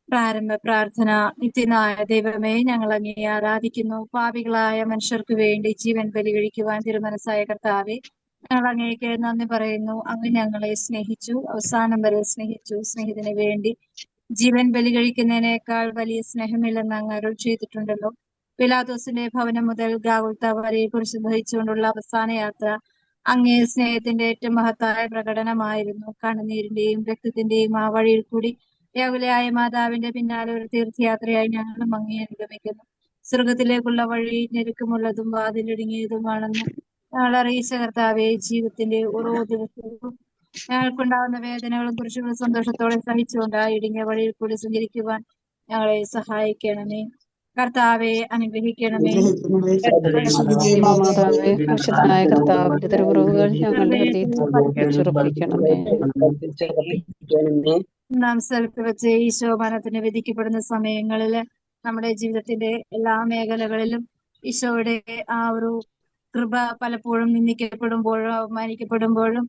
പ്രാരംഭ പ്രാർത്ഥന. നിത്യനായ ദൈവമേ, ഞങ്ങൾ അങ്ങേ ആരാധിക്കുന്നു. പാപികളായ മനുഷ്യർക്ക് വേണ്ടി ജീവൻ ബലി കഴിക്കുവാൻ തിരുമനസ്സായ കർത്താവേ, ഞങ്ങൾ അങ്ങേക്ക് നന്ദി പറയുന്നു. അങ്ങ് ഞങ്ങളെ സ്നേഹിച്ചു, അവസാനം വരെ സ്നേഹിച്ചു. സ്നേഹിതന് വേണ്ടി ജീവൻ ബലി കഴിക്കുന്നതിനേക്കാൾ വലിയ സ്നേഹമില്ലെന്ന് അങ്ങ് അരുൾ ചെയ്തിട്ടുണ്ടല്ലോ. പിലാത്തോസിന്റെ ഭവനം മുതൽ ഗാഗുൽത്ത വരെ കുരിശ് വഹിച്ചുകൊണ്ടുള്ള അവസാന യാത്ര അങ്ങേ സ്നേഹത്തിന്റെ ഏറ്റവും മഹത്തായ പ്രകടനമായിരുന്നു. കണ്ണുനീരിന്റെയും രക്തത്തിന്റെയും ആ വഴിയിൽ കൂടി വ്യാകുലയായ മാതാവിന്റെ പിന്നാലെ ഒരു തീർത്ഥയാത്രയായി ഞങ്ങളും അങ്ങേ അനുഗമിക്കുന്നു. സ്വർഗത്തിലേക്കുള്ള വഴി ഞെരുക്കമുള്ളതും വാതിലിടുങ്ങിയതുമാണെന്ന് ഞങ്ങൾ അറിയിച്ച കർത്താവെ, ജീവിതത്തിന്റെ ഓരോ ദിവസവും ഞങ്ങൾക്കുണ്ടാകുന്ന വേദനകളും കുറിച്ചുള്ള സന്തോഷത്തോടെ സഹിച്ചുകൊണ്ട് ആ ഇടുങ്ങിയ വഴിയിൽ കൂടി സഞ്ചരിക്കുവാൻ ഞങ്ങളെ സഹായിക്കണമേ. കർത്താവെ അനുഗ്രഹിക്കണമേ. ദൈവമാതാവേ, പരിശുദ്ധനായ കർത്താവിന്റെ തിരുവുറവുകൾ ഞങ്ങളുടെ ഹൃദയത്തിൽ പതിപ്പിച്ചുറപ്പിക്കണമേ. നാം സ്ഥലത്ത് വെച്ച് ഈശോ മരണത്തിന് വിധിക്കപ്പെടുന്ന സമയങ്ങളില് നമ്മുടെ ജീവിതത്തിന്റെ എല്ലാ മേഖലകളിലും ഈശോയുടെ ആ ഒരു കൃപ പലപ്പോഴും നിന്ദിക്കപ്പെടുമ്പോഴും അവമാനിക്കപ്പെടുമ്പോഴും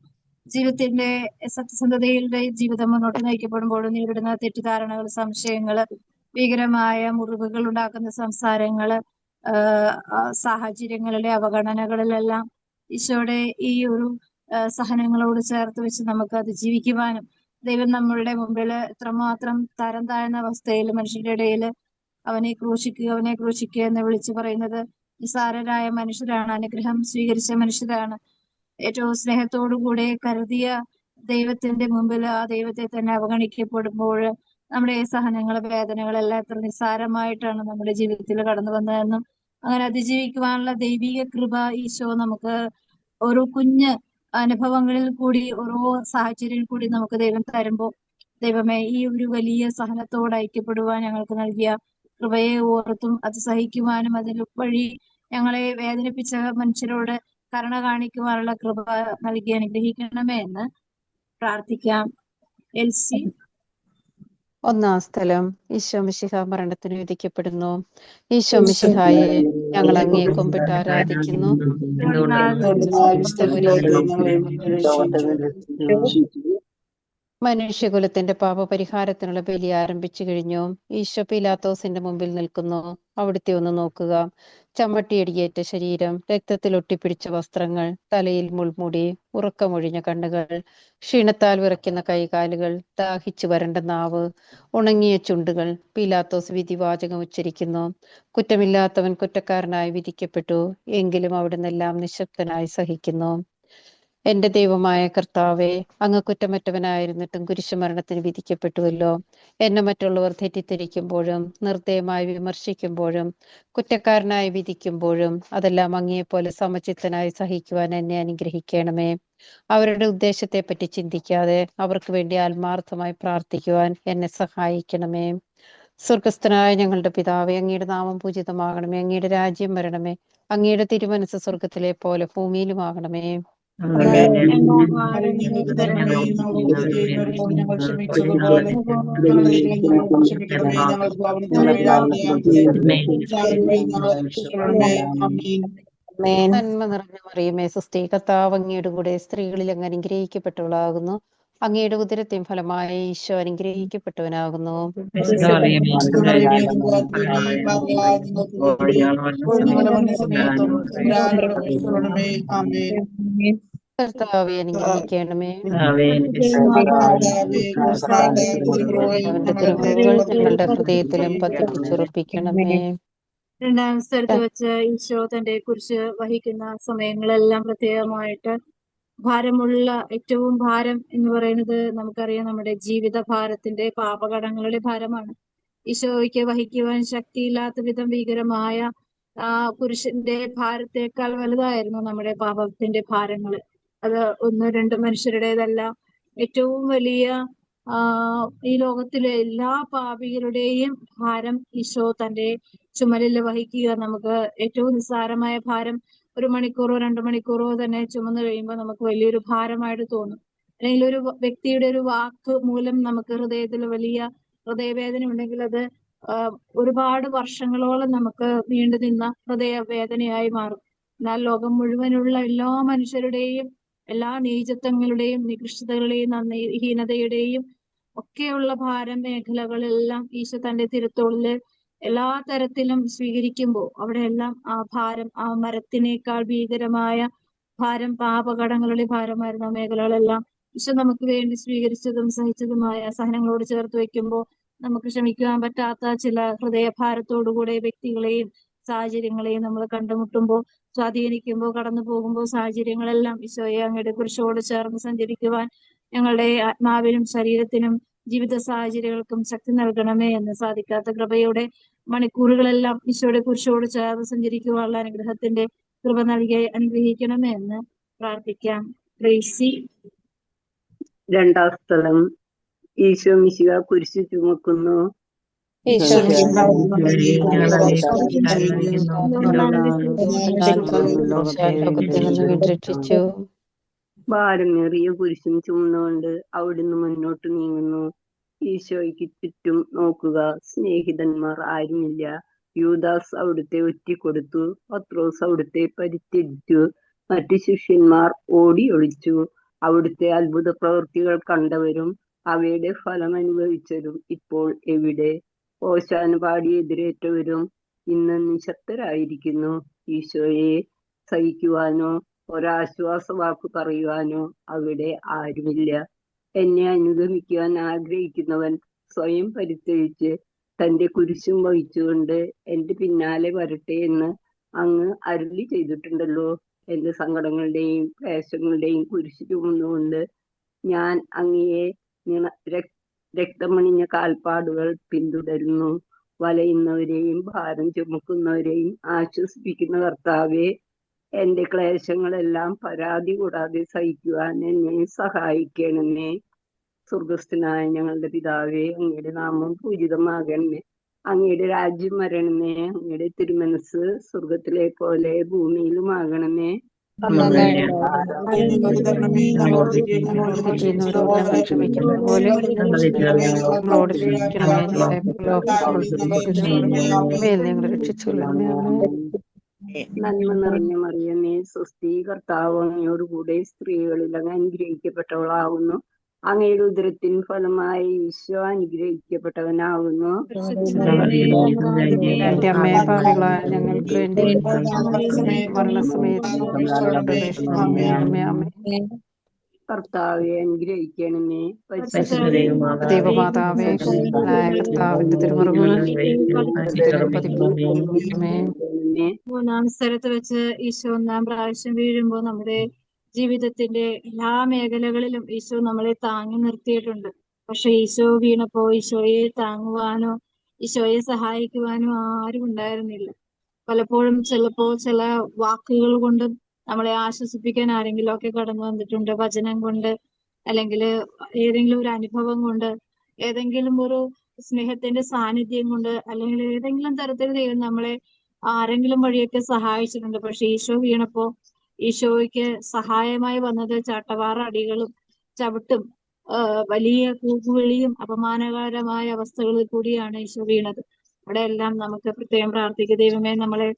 ജീവിതത്തിന്റെ സത്യസന്ധതയുടെ ജീവിതം മുന്നോട്ട് നയിക്കപ്പെടുമ്പോഴും നേരിടുന്ന തെറ്റിദ്ധാരണകൾ, സംശയങ്ങള്, ഭീകരമായ മുറിവുകൾ ഉണ്ടാക്കുന്ന സംസാരങ്ങള്, സാഹചര്യങ്ങളിലെ അവഗണനകളിലെല്ലാം ഈശോയുടെ ഈ ഒരു സഹനങ്ങളോട് ചേർത്ത് വെച്ച് നമുക്ക് അത് ജീവിക്കുവാനും ദൈവം നമ്മളുടെ മുമ്പിൽ എത്രമാത്രം തരം താഴ്ന്ന അവസ്ഥയിൽ മനുഷ്യരുടെ ഇടയിൽ അവനെ ക്രൂശിക്കുക എന്ന് വിളിച്ചു പറയുന്നത് നിസാരരായ മനുഷ്യരാണ്, അനുഗ്രഹം സ്വീകരിച്ച മനുഷ്യരാണ്. ഏറ്റവും സ്നേഹത്തോടുകൂടെ കരുതിയ ദൈവത്തിന്റെ മുമ്പിൽ ആ ദൈവത്തെ തന്നെ അവഗണിക്കപ്പെടുമ്പോൾ നമ്മുടെ ഈ സഹനങ്ങൾ, വേദനകളെല്ലാം എത്ര നിസ്സാരമായിട്ടാണ് നമ്മുടെ ജീവിതത്തിൽ കടന്നു വന്നതെന്നും അങ്ങനെ അതിജീവിക്കുവാനുള്ള ദൈവിക കൃപ ഈശോ നമുക്ക് ഓരോ കുഞ്ഞ് അനുഭവങ്ങളിൽ കൂടി, ഓരോ സാഹചര്യങ്ങളിൽ കൂടി നമുക്ക് ദൈവം തരുമ്പോൾ, ദൈവമേ, ഈ ഒരു വലിയ സഹനത്തോട് ഐക്യപ്പെടുവാൻ ഞങ്ങൾക്ക് നൽകിയ കൃപയെ ഓർത്തും അത് സഹിക്കുവാനും അതിൽ വഴി ഞങ്ങളെ വേദനിപ്പിച്ച മനുഷ്യരോട് കരുണ കാണിക്കുവാനുള്ള കൃപ നൽകി അനുഗ്രഹിക്കണമേ എന്ന് പ്രാർത്ഥിക്കാം. എൽസി. ഒന്നാം സ്ഥലം. ഈശോ മിശിഹ മരണത്തിന് വിധിക്കപ്പെടുന്നു. ഈശോ മിശിഹായെ, ഞങ്ങൾ അങ്ങേ കുമ്പിട്ട് ആരാധിക്കുന്നു. മനുഷ്യകുലത്തിന്റെ പാപപരിഹാരത്തിനുള്ള ബലി ആരംഭിച്ചു കഴിഞ്ഞു. ഈശോ പീലാത്തോസിന്റെ മുമ്പിൽ നിൽക്കുന്നു. അവിടുത്തെ ഒന്ന് നോക്കുക. ചമ്മട്ടിയടിയേറ്റ ശരീരം, രക്തത്തിൽ ഒട്ടിപ്പിടിച്ച വസ്ത്രങ്ങൾ, തലയിൽ മുൾമുടി, ഉറക്കമൊഴിഞ്ഞ കണ്ണുകൾ, ക്ഷീണത്താൽ വിറയ്ക്കുന്ന കൈകാലുകൾ, ദാഹിച്ചു വരണ്ട നാവ്, ഉണങ്ങിയ ചുണ്ടുകൾ. പീലാത്തോസ് വിധിവാചകം ഉച്ചരിക്കുന്നു. കുറ്റമില്ലാത്തവൻ കുറ്റക്കാരനായി വിധിക്കപ്പെട്ടു. എങ്കിലും അവിടുന്നെല്ലാം നിശബ്ദനായി സഹിക്കുന്നു. എന്റെ ദൈവമായ കർത്താവെ, അങ്ങ് കുറ്റമറ്റവനായിരുന്നിട്ടും കുരിശുമരണത്തിന് വിധിക്കപ്പെട്ടുവല്ലോ. എന്നെ മറ്റുള്ളവർ തെറ്റിദ്ധരിക്കുമ്പോഴും നിർദ്ദയമായി വിമർശിക്കുമ്പോഴും കുറ്റക്കാരനായി വിധിക്കുമ്പോഴും അതെല്ലാം അങ്ങയെപ്പോലെ സമചിത്തനായി സഹിക്കുവാൻ എന്നെ അനുഗ്രഹിക്കണമേ. അവരുടെ ഉദ്ദേശത്തെപ്പറ്റി ചിന്തിക്കാതെ അവർക്ക് വേണ്ടി ആത്മാർത്ഥമായി പ്രാർത്ഥിക്കുവാൻ എന്നെ സഹായിക്കണമേ. സ്വർഗസ്ഥനായ ഞങ്ങളുടെ പിതാവേ, അങ്ങയുടെ നാമം പൂജിതമാകണമേ. അങ്ങയുടെ രാജ്യം വരണമേ. അങ്ങയുടെ തിരുമനസ് സ്വർഗത്തിലെ പോലെ ഭൂമിയിലുമാകണമേ. നന്മ നിറഞ്ഞ മറിയമേ, സുസ്ഥി, കർത്താവ് അങ്ങയുടെ കൂടെ സ്ത്രീകളിൽ അങ്ങ് അനുഗ്രഹിക്കപ്പെട്ടവളാകുന്നു. അങ്ങയുടെ ഉദരത്തിൻ ഫലമായ ഈശോ അനുഗ്രഹിക്കപ്പെട്ടവനാകുന്നു. കർത്താവെ അനുഗ്രഹിക്കണമേ. അവന്റെ തിരുമുകൾ ഞങ്ങളുടെ ഹൃദയത്തിലും പതിപ്പിച്ചുറപ്പിക്കണമേ. രണ്ടാം സ്ഥലത്ത് വെച്ച് ഈശോ തന്റെ കുരിശ് വഹിക്കുന്ന സമയങ്ങളെല്ലാം പ്രത്യേകമായിട്ട് ഭാരമുള്ള, ഏറ്റവും ഭാരം എന്ന് പറയുന്നത് നമുക്കറിയാം നമ്മുടെ ജീവിത ഭാരത്തിന്റെ, പാപകടങ്ങളുടെ ഭാരമാണ്. ഈശോയ്ക്ക് വഹിക്കുവാൻ ശക്തിയില്ലാത്ത വിധം ഭീകരമായ ആ കുരിശിന്റെ ഭാരത്തേക്കാൾ വലുതായിരുന്നു നമ്മുടെ പാപത്തിന്റെ ഭാരങ്ങള്. അത് ഒന്ന് രണ്ട് മനുഷ്യരുടേതല്ല. ഏറ്റവും വലിയ ഈ ലോകത്തിലെ എല്ലാ പാപികളുടെയും ഭാരം ഈശോ തന്റെ ചുമലിൽ വഹിക്കുക. നമുക്ക് ഏറ്റവും നിസ്സാരമായ ഭാരം 1 മണിക്കൂറോ 2 മണിക്കൂറോ തന്നെ ചുമന്നു കഴിയുമ്പോൾ നമുക്ക് വലിയൊരു ഭാരമായിട്ട് തോന്നും. അല്ലെങ്കിൽ ഒരു വ്യക്തിയുടെ ഒരു വാക്ക് മൂലം നമുക്ക് ഹൃദയത്തിൽ വലിയ ഹൃദയവേദന ഉണ്ടെങ്കിൽ അത് ഒരുപാട് വർഷങ്ങളോളം നമുക്ക് നീണ്ടു നിന്ന ഹൃദയവേദനയായി മാറും. എന്നാൽ ലോകം മുഴുവനുള്ള എല്ലാ മനുഷ്യരുടെയും എല്ലാ നീചത്വങ്ങളുടെയും നികൃഷ്ടതകളുടെയും ഹീനതയുടെയും ഒക്കെയുള്ള ഭാരം മേഖലകളെല്ലാം ഈശോ തന്റെ തിരുത്തോളില് എല്ലാ തരത്തിലും സ്വീകരിക്കുമ്പോൾ അവിടെയെല്ലാം ആ ഭാരം, ആ മരത്തിനേക്കാൾ ഭീകരമായ ഭാരം, പാപകടങ്ങളുടെ ഭാരമായിരുന്ന മേഖലകളെല്ലാം ഈശോ നമുക്ക് വേണ്ടി സ്വീകരിച്ചതും സഹിച്ചതുമായ സഹനങ്ങളോട് ചേർത്ത് വെക്കുമ്പോൾ നമുക്ക് ക്ഷമിക്കുവാൻ പറ്റാത്ത ചില ഹൃദയഭാരത്തോടുകൂടെ വ്യക്തികളെയും സാഹചര്യങ്ങളെയും നമ്മൾ കണ്ടുമുട്ടുമ്പോൾ, സ്വാധീനിക്കുമ്പോൾ, കടന്നു പോകുമ്പോൾ സാഹചര്യങ്ങളെല്ലാം ഈശോയെ അങ്ങയുടെ കുരിശോട് ചേർന്ന് സഞ്ചരിക്കുവാൻ ഞങ്ങളുടെ ആത്മാവിനും ശരീരത്തിനും ജീവിത സാഹചര്യങ്ങൾക്കും ശക്തി നൽകണമേ എന്ന് സാധിക്കാത്ത കൃപയുടെ മണിക്കൂറുകളെല്ലാം ഈശോയുടെ കുരിശോട് ചേർന്ന് സഞ്ചരിക്കുവാനുള്ള അനുഗ്രഹത്തിന്റെ കൃപ നൽകി അനുഗ്രഹിക്കണമേ എന്ന് പ്രാർത്ഥിക്കാം. ട്രേസി. രണ്ടാം സ്ഥലം, ഈശോ മിശിഹ കുരിശ് ചുമക്കുന്നു. ഈശോ ലോകത്തെ നിന്ന് വീണ്ടെടുപ്പിച്ചു. ഭാരമേറിയ കുരിശും ചുമന്നുകൊണ്ട് അവിടുന്ന് മുന്നോട്ട് നീങ്ങുന്നു. ഈശോയ്ക്ക് ചുറ്റും നോക്കുക, സ്നേഹിതന്മാർ ആരുമില്ല. യൂദാസ് അവിടുത്തെ ഒറ്റിക്കൊടുത്തു, പത്രോസ് അവിടുത്തെ പരിത്യജിച്ചു, മറ്റു ശിഷ്യന്മാർ ഓടി ഒളിച്ചു. അവിടുത്തെ അത്ഭുത പ്രവൃത്തികൾ കണ്ടവരും അവയുടെ ഫലം അനുഭവിച്ചവരും ഇപ്പോൾ എവിടെ? ഓശാന പാടി എതിരേറ്റവരും ഇന്ന് നിശബ്ദരായിരിക്കുന്നു. ഈശോയെ സഹിക്കുവാനോ ഒരാശ്വാസ വാക്ക് പറയുവാനോ അവിടെ ആരുമില്ല. എന്നെ അനുഗമിക്കുവാൻ ആഗ്രഹിക്കുന്നവൻ സ്വയം പരിത്യജിച്ച് തന്റെ കുരിശും വഹിച്ചുകൊണ്ട് എന്റെ പിന്നാലെ വരട്ടെ എന്ന് അങ്ങ് അരുളി ചെയ്തിട്ടുണ്ടല്ലോ. എന്റെ സങ്കടങ്ങളുടെയും ക്ലേശങ്ങളുടെയും കുരിശ് ചുമന്നുകൊണ്ട് ഞാൻ അങ്ങയെ രക്തമണിഞ്ഞ കാൽപ്പാടുകൾ പിന്തുടരുന്നു. വലയുന്നവരെയും ഭാരം ചുമക്കുന്നവരെയും ആശ്വസിപ്പിക്കുന്ന കർത്താവെ, എന്റെ ക്ലേശങ്ങളെല്ലാം പരാതി കൂടാതെ സഹിക്കുവാൻ എന്നെ സഹായിക്കണമേ. സ്വർഗസ്ഥനായ ഞങ്ങളുടെ പിതാവേ, അങ്ങയുടെ നാമം പൂജിതമാകണമേ. അങ്ങയുടെ രാജ്യം വരണമേ. അങ്ങയുടെ തിരുമനസ് സ്വർഗത്തിലെ പോലെ ഭൂമിയിലുമാകണമേ. ക്ഷമിക്കുന്നത് പോലെ നമ്മളോട് ക്ഷമിക്കണമേ. ഞങ്ങളെ രക്ഷിച്ചുകൊള്ളണമേ. നന്മ നിറഞ്ഞ മറിയമേ, സ്വസ്തി, കർത്താവ് അങ്ങയോടുകൂടെ സ്ത്രീകളിൽ അങ്ങ് അനുഗ്രഹിക്കപ്പെട്ടവളാകുന്നു. അങ്ങയുടെ ഉദരത്തിൻ ഫലമായി ഈശോ അനുഗ്രഹിക്കപ്പെട്ടവനാകുന്നു. എന്റെ അമ്മയെ പാപികളായ ഞങ്ങൾക്ക് വേണ്ടി മരണസമയത്ത് കർത്താവെ അനുഗ്രഹിക്കണമേ. ദൈവമാതാവേ, കർത്താവിന്റെ തിരുമുറിവുകൾ മൂന്നാം സ്ഥലത്ത് വെച്ച് ഈശോ ഒന്നാം പ്രാവശ്യം വീഴുമ്പോൾ നമ്മുടെ ജീവിതത്തിന്റെ എല്ലാ മേഖലകളിലും ഈശോ നമ്മളെ താങ്ങി നിർത്തിയിട്ടുണ്ട്. പക്ഷെ ഈശോ വീണപ്പോ ഈശോയെ താങ്ങുവാനോ ഈശോയെ സഹായിക്കുവാനോ ആരും ഉണ്ടായിരുന്നില്ല. പലപ്പോഴും ചിലപ്പോ ചില വാക്കുകൾ കൊണ്ടും നമ്മളെ ആശ്വസിപ്പിക്കാൻ ആരെങ്കിലും ഒക്കെ കടന്നു വന്നിട്ടുണ്ട്. വചനം കൊണ്ട്, അല്ലെങ്കിൽ ഏതെങ്കിലും ഒരു അനുഭവം കൊണ്ട്, ഏതെങ്കിലും ഒരു സ്നേഹത്തിന്റെ സാന്നിധ്യം കൊണ്ട്, അല്ലെങ്കിൽ ഏതെങ്കിലും തരത്തിൽ ദൈവം നമ്മളെ ആരെങ്കിലും വഴിയൊക്കെ സഹായിച്ചിട്ടുണ്ട്. പക്ഷെ ഈശോ വീണപ്പോ ഈശോയ്ക്ക് സഹായമായി വന്നത് ചാട്ടവാറ അടികളും ചവിട്ടും വലിയ കൂക്കുവിളിയും അപമാനകരമായ അവസ്ഥകളിൽ കൂടിയാണ് ഈശോ വീണത്. അവിടെ എല്ലാം നമുക്ക് പ്രത്യേകം പ്രാർത്ഥിക്കുക. ദൈവമേ, ഞങ്ങളെ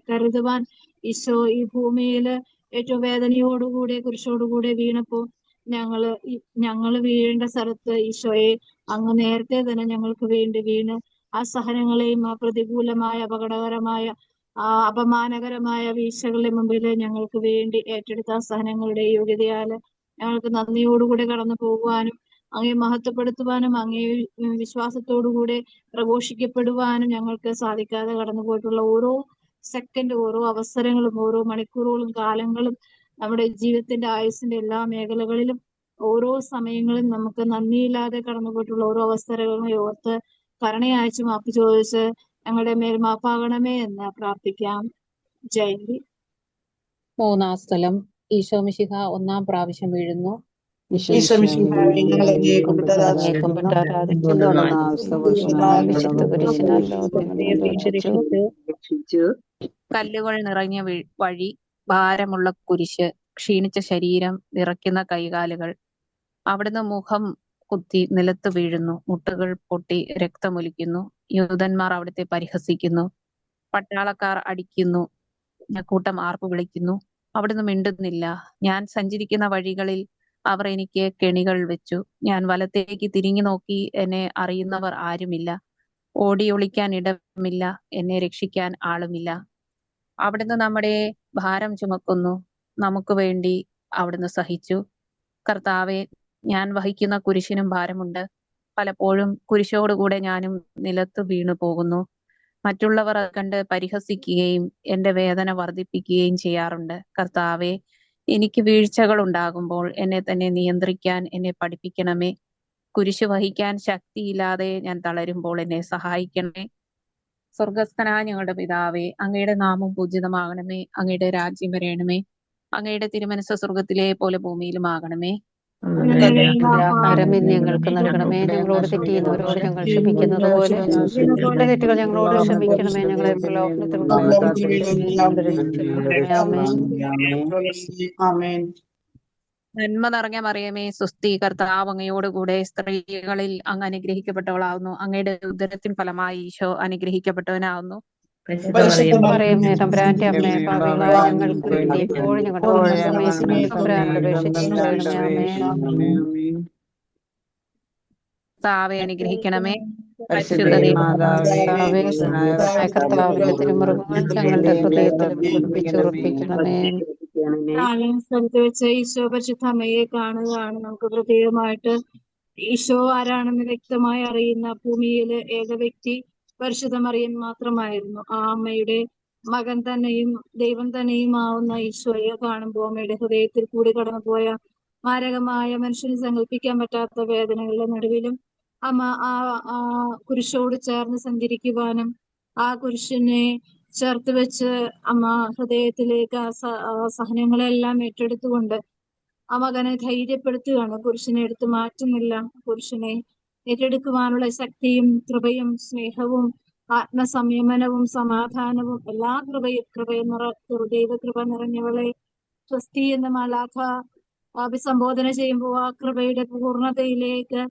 കരുതുവാൻ ഈശോ ഈ ഭൂമിയില് ഏറ്റവും വേദനയോടുകൂടെ കുരിശോടുകൂടെ വീണപ്പോ ഞങ്ങള് വീഴേണ്ട സ്ഥലത്ത് ഈശോയെ അങ്ങ് നേരത്തെ തന്നെ ഞങ്ങൾക്ക് വേണ്ടി വീണ് ആ സഹനങ്ങളെയും ആ പ്രതികൂലമായ അപകടകരമായ ആ അപമാനകരമായ വീഴ്ചകളുടെ മുമ്പിൽ ഞങ്ങൾക്ക് വേണ്ടി ഏറ്റെടുത്ത ആ സഹനങ്ങളുടെ യോഗ്യതയാല് ഞങ്ങൾക്ക് നന്ദിയോടുകൂടെ കടന്നു പോകുവാനും അങ്ങേ മഹത്വപ്പെടുത്തുവാനും അങ്ങേ വിശ്വാസത്തോടുകൂടെ പ്രഘോഷിക്കപ്പെടുവാനും ഞങ്ങൾക്ക് സാധിക്കാതെ കടന്നു പോയിട്ടുള്ള ഓരോ സെക്കൻഡ്, ഓരോ അവസരങ്ങളും, ഓരോ മണിക്കൂറുകളും, കാലങ്ങളും, നമ്മുടെ ജീവിതത്തിന്റെ ആയുസിന്റെ എല്ലാ മേഖലകളിലും ഓരോ സമയങ്ങളും നമുക്ക് നന്ദിയില്ലാതെ കടന്നു പോയിട്ടുള്ള ഓരോ അവസരങ്ങളും ഓർത്ത് കരുണയയച്ച് മാപ്പ് ചോദിച്ച് ഞങ്ങളുടെ മേൽ മാപ്പാകണമേ എന്ന് പ്രാർത്ഥിക്കാം. ജയന്തി. മൂന്നാം സ്ഥലം, ഈശോ മിശിഹ ഒന്നാം പ്രാവശ്യം വീഴുന്നു. കല്ലുകൾ നിറഞ്ഞ വഴി, ഭാരമുള്ള കുരിശ്, ക്ഷീണിച്ച ശരീരം, വിറയ്ക്കുന്ന കൈകാലുകൾ. അവിടുന്ന് മുഖം കുത്തി നിലത്ത് വീഴുന്നു. മുട്ടുകൾ പൊട്ടി രക്തമൊലിക്കുന്നു. യൂതന്മാർ അവിടുത്തെ പരിഹസിക്കുന്നു. പട്ടാളക്കാർ അടിക്കുന്നു. കൂട്ടം ആർപ്പ് വിളിക്കുന്നു. അവിടുന്ന് മിണ്ടുന്നില്ല. ഞാൻ സഞ്ചരിക്കുന്ന വഴികളിൽ അവർ എനിക്ക് കെണികൾ വെച്ചു. ഞാൻ വലത്തേക്ക് തിരിഞ്ഞു നോക്കി, എന്നെ അറിയുന്നവർ ആരുമില്ല. ഓടി ഒളിക്കാൻ ഇടമില്ല, എന്നെ രക്ഷിക്കാൻ ആളുമില്ല. അവിടുന്ന് നമ്മുടെ ഭാരം ചുമക്കുന്നു, നമുക്ക് വേണ്ടി അവിടുന്ന് സഹിച്ചു. കർത്താവെ, ഞാൻ വഹിക്കുന്ന കുരിശിനും ഭാരമുണ്ട്. പലപ്പോഴും കുരിശോടുകൂടെ ഞാനും നിലത്ത് വീണു പോകുന്നു. മറ്റുള്ളവർ അത് കണ്ട് പരിഹസിക്കുകയും എന്റെ വേദന വർദ്ധിപ്പിക്കുകയും ചെയ്യാറുണ്ട്. കർത്താവെ, എനിക്ക് വീഴ്ചകൾ ഉണ്ടാകുമ്പോൾ എന്നെ തന്നെ നിയന്ത്രിക്കാൻ എന്നെ പഠിപ്പിക്കണമേ. കുരിശ് വഹിക്കാൻ ശക്തിയില്ലാതെ ഞാൻ തളരുമ്പോൾ എന്നെ സഹായിക്കണമേ. സ്വർഗസ്ഥനായ ഞങ്ങളുടെ പിതാവേ, അങ്ങയുടെ നാമം പൂജിതമാകണമേ. അങ്ങയുടെ രാജ്യം വരയണമേ. അങ്ങയുടെ തിരുമനസ്സ് സ്വർഗത്തിലെ പോലെ ഭൂമിയിലുമാകണമേ. ആഹാരം ഇന്ന് ഞങ്ങൾക്ക് നൽകണമേ. ഞങ്ങളോട് തെറ്റ് ചെയ്യുന്നവരോട് ഞങ്ങൾ ക്ഷമിക്കുന്നത് പോലെ ഞങ്ങളുടെ തെറ്റുകൾ ഞങ്ങളോട് ക്ഷമിക്കണമേ. ഞങ്ങളെ പ്രലോഭനത്തിൽ ആമേൻ. നന്മ നിറഞ്ഞ മറിയമേ, സ്വസ്തി, കർത്താവ് അങ്ങയോടുകൂടെ സ്ത്രീകളിൽ അങ്ങ് അനുഗ്രഹിക്കപ്പെട്ടവളാവുന്നു. അങ്ങയുടെ ഉദരത്തിൻ ഫലമായി ഈശോ അനുഗ്രഹിക്കപ്പെട്ടവനാവുന്നു. പറയുമേ തമ്പുരാന്റെ അമ്മേ, പാപികളായ ഞങ്ങൾക്ക് വേണ്ടി ഇപ്പോഴും ഞങ്ങളുടെ സമയത്ത് തമ്പുരാനോട് അപേക്ഷിക്കണമേ. കർത്താവെ അനുഗ്രഹിക്കണമേ. കർത്താവിന്റെ തിരുമുറുകൾ ഞങ്ങളുടെ ഹൃദയത്തിൽ പിടിപ്പിച്ചുറപ്പിക്കണമേ. സ്ഥലത്ത് വെച്ച് ഈശോ പരിശുദ്ധ അമ്മയെ കാണുകയാണ്. നമുക്ക് പ്രത്യേകമായിട്ട് ഈശോ ആരാണെന്ന് വ്യക്തമായി അറിയുന്ന ഭൂമിയിലെ ഏക വ്യക്തി പരിശുദ്ധ മറിയം മാത്രമായിരുന്നു. ആ അമ്മയുടെ മകൻ തന്നെയും ദൈവം തന്നെയും ആവുന്ന ഈശോയെ കാണുമ്പോൾ അമ്മയുടെ ഹൃദയത്തിൽ കൂടി കടന്നുപോയ മാരകമായ മനുഷ്യന് സങ്കല്പിക്കാൻ പറ്റാത്ത വേദനകളുടെ നടുവിലും അമ്മ ആ കുരിശോട് ചേർന്ന് സഞ്ചരിക്കുവാനും ആ കുരിശിനെ ചേർത്ത് വെച്ച് അമ്മ ഹൃദയത്തിലേക്ക് ആ സഹനങ്ങളെല്ലാം ഏറ്റെടുത്തുകൊണ്ട് ആ മകനെ ധൈര്യപ്പെടുത്തുകയാണ്. കുരിശിനെ എടുത്തു മാറ്റുന്നില്ല. കുരിശിനെ ഏറ്റെടുക്കുവാനുള്ള ശക്തിയും കൃപയും സ്നേഹവും ആത്മസംയമനവും സമാധാനവും എല്ലാ ദൈവകൃപ നിറഞ്ഞവളെ സ്വസ്തി എന്ന മാലാഖ അഭിസംബോധന ചെയ്യുമ്പോൾ ആ കൃപയുടെ പൂർണ്ണതയിലേക്ക്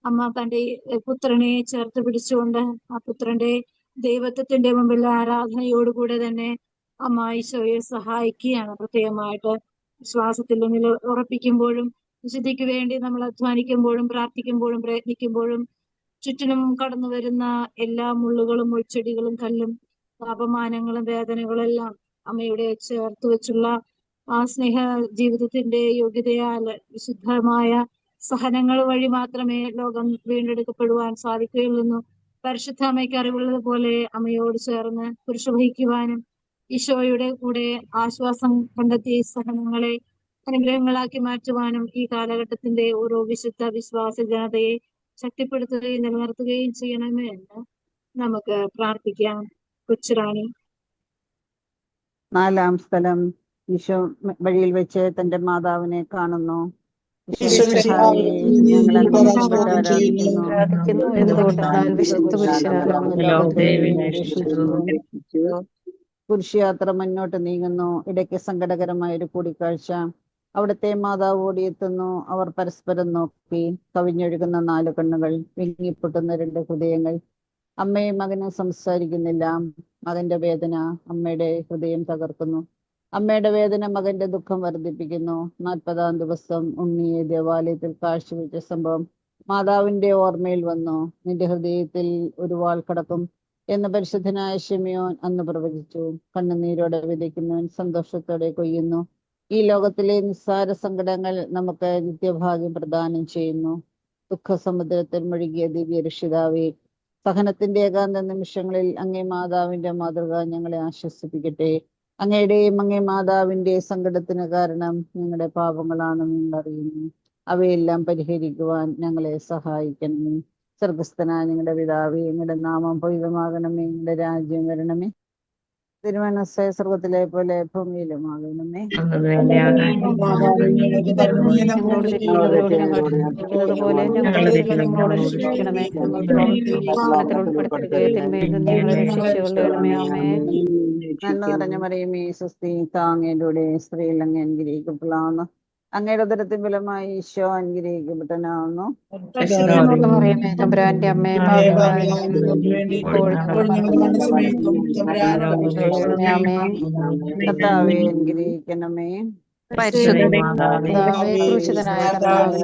അമ്മ തന്റെ പുത്രനെ ചേർത്ത് പിടിച്ചുകൊണ്ട് ആ പുത്രന്റെ ദൈവത്വത്തിന്റെ മുമ്പിൽ ആരാധനയോടുകൂടെ തന്നെ അമ്മ ഈശോയെ സഹായിക്കുകയാണ്. പ്രത്യേകമായിട്ട് വിശ്വാസത്തിൽ ഉറപ്പിക്കുമ്പോഴും വിശുദ്ധിക്ക് വേണ്ടി നമ്മൾ അധ്വാനിക്കുമ്പോഴും പ്രാർത്ഥിക്കുമ്പോഴും പ്രയത്നിക്കുമ്പോഴും ചുറ്റിനും കടന്നു വരുന്ന എല്ലാ മുള്ളുകളും മുൾച്ചെടികളും കല്ലും അപമാനങ്ങളും വേദനകളെല്ലാം അമ്മയുടെ ചേർത്ത് വെച്ചുള്ള ആ സ്നേഹ ജീവിതത്തിന്റെ യോഗ്യതയാൽ വിശുദ്ധമായ സഹനങ്ങൾ വഴി മാത്രമേ ലോകം വീണ്ടെടുക്കപ്പെടുവാൻ സാധിക്കുകയുള്ളൂ. പരിശുദ്ധ അമ്മയ്ക്ക് അറിവുള്ളത് പോലെ അമ്മയോട് ചേർന്ന് കുരിശ് വഹിക്കുവാനും ഈശോയുടെ കൂടെ ആശ്വാസം കണ്ടെത്തി സഹനങ്ങളെ അനുഗ്രഹങ്ങളാക്കി മാറ്റുവാനും ഈ കാലഘട്ടത്തിന്റെ ഓരോ വിശുദ്ധ വിശ്വാസ ജനതയെ ശക്തിപ്പെടുത്തുകയും നിലനിർത്തുകയും ചെയ്യണമേ എന്ന് നമുക്ക് പ്രാർത്ഥിക്കാം. കൊച്ചുറാണി. 4-ാം സ്ഥലം. ഈശോ വഴിയിൽ വെച്ച് തന്റെ മാതാവിനെ കാണുന്നു. കുരിശുയാത്ര മുന്നോട്ട് നീങ്ങുന്നു. ഇടയ്ക്ക് സങ്കടകരമായ ഒരു കൂടിക്കാഴ്ച. അവിടുത്തെ മാതാവ് ഓടിയെത്തുന്നു. അവർ പരസ്പരം നോക്കി. കവിഞ്ഞൊഴുകുന്ന 4 കണ്ണുകൾ, വിങ്ങിപ്പൊട്ടുന്ന 2 ഹൃദയങ്ങൾ. അമ്മയും മകനും സംസാരിക്കുന്നില്ല. മകന്റെ വേദന അമ്മയുടെ ഹൃദയം തകർക്കുന്നു. അമ്മയുടെ വേദന മകന്റെ ദുഃഖം വർദ്ധിപ്പിക്കുന്നു. 40-ാം ദിവസം ഉണ്ണിയെ ദേവാലയത്തിൽ കാഴ്ചവെച്ച സംഭവം മാതാവിന്റെ ഓർമ്മയിൽ വന്നു. നിന്റെ ഹൃദയത്തിൽ ഒരു വാൾ കടക്കും എന്ന് പരിശുദ്ധനായ ശിമയോൻ അന്ന് പ്രവചിച്ചു. കണ്ണുനീരോടെ വിതയ്ക്കുന്നവൻ സന്തോഷത്തോടെ കൊയ്യുന്നു. ഈ ലോകത്തിലെ നിസ്സാര സങ്കടങ്ങൾ നമുക്ക് നിത്യഭാഗ്യം പ്രദാനം ചെയ്യുന്നു. ദുഃഖസമുദ്രത്തിൽ മുഴുകിയ ദിവ്യ രക്ഷിതാവേ, സഹനത്തിന്റെ ഏകാന്ത നിമിഷങ്ങളിൽ അങ്ങേ മാതാവിന്റെ മാതൃക ഞങ്ങളെ ആശ്വസിപ്പിക്കട്ടെ. അങ്ങയുടെയും അങ്ങേ മാതാവിന്റെ സങ്കടത്തിന് കാരണം ഞങ്ങളുടെ പാപങ്ങളാണെന്ന് നിങ്ങൾ അറിയുന്നു. അവയെല്ലാം പരിഹരിക്കുവാൻ ഞങ്ങളെ സഹായിക്കണമേ. സ്വർഗസ്ഥനായ ഞങ്ങളുടെ പിതാവേ, ഞങ്ങളുടെ നാമം പവിത്രമാകണമേ. ഞങ്ങളുടെ രാജ്യം വരണമേ. തിരുമനസ്സേ സ്വർഗത്തിലെ പോലെ ഭൂമിയിലുമാകണമേ. നന്മ നിറഞ്ഞ മറിയമേ, സ്വസ്തി, അങ്ങയുടെ സ്ത്രീയിൽ അങ്ങ് അനുഗ്രഹിക്കപ്പെടാവുന്നു. അങ്ങയുടെ ഉദരത്തിൻ ഫലമായി ഈശോ അനുഗ്രഹിക്കപ്പെട്ടവനാവുന്നു. തമ്പുരാന്റെ അമ്മേ, കർത്താവേ അനുഗ്രഹിക്കണമേ. പരിശുദ്ധ കർത്താവേ, ക്രൂശിതനായ കർത്താവേ,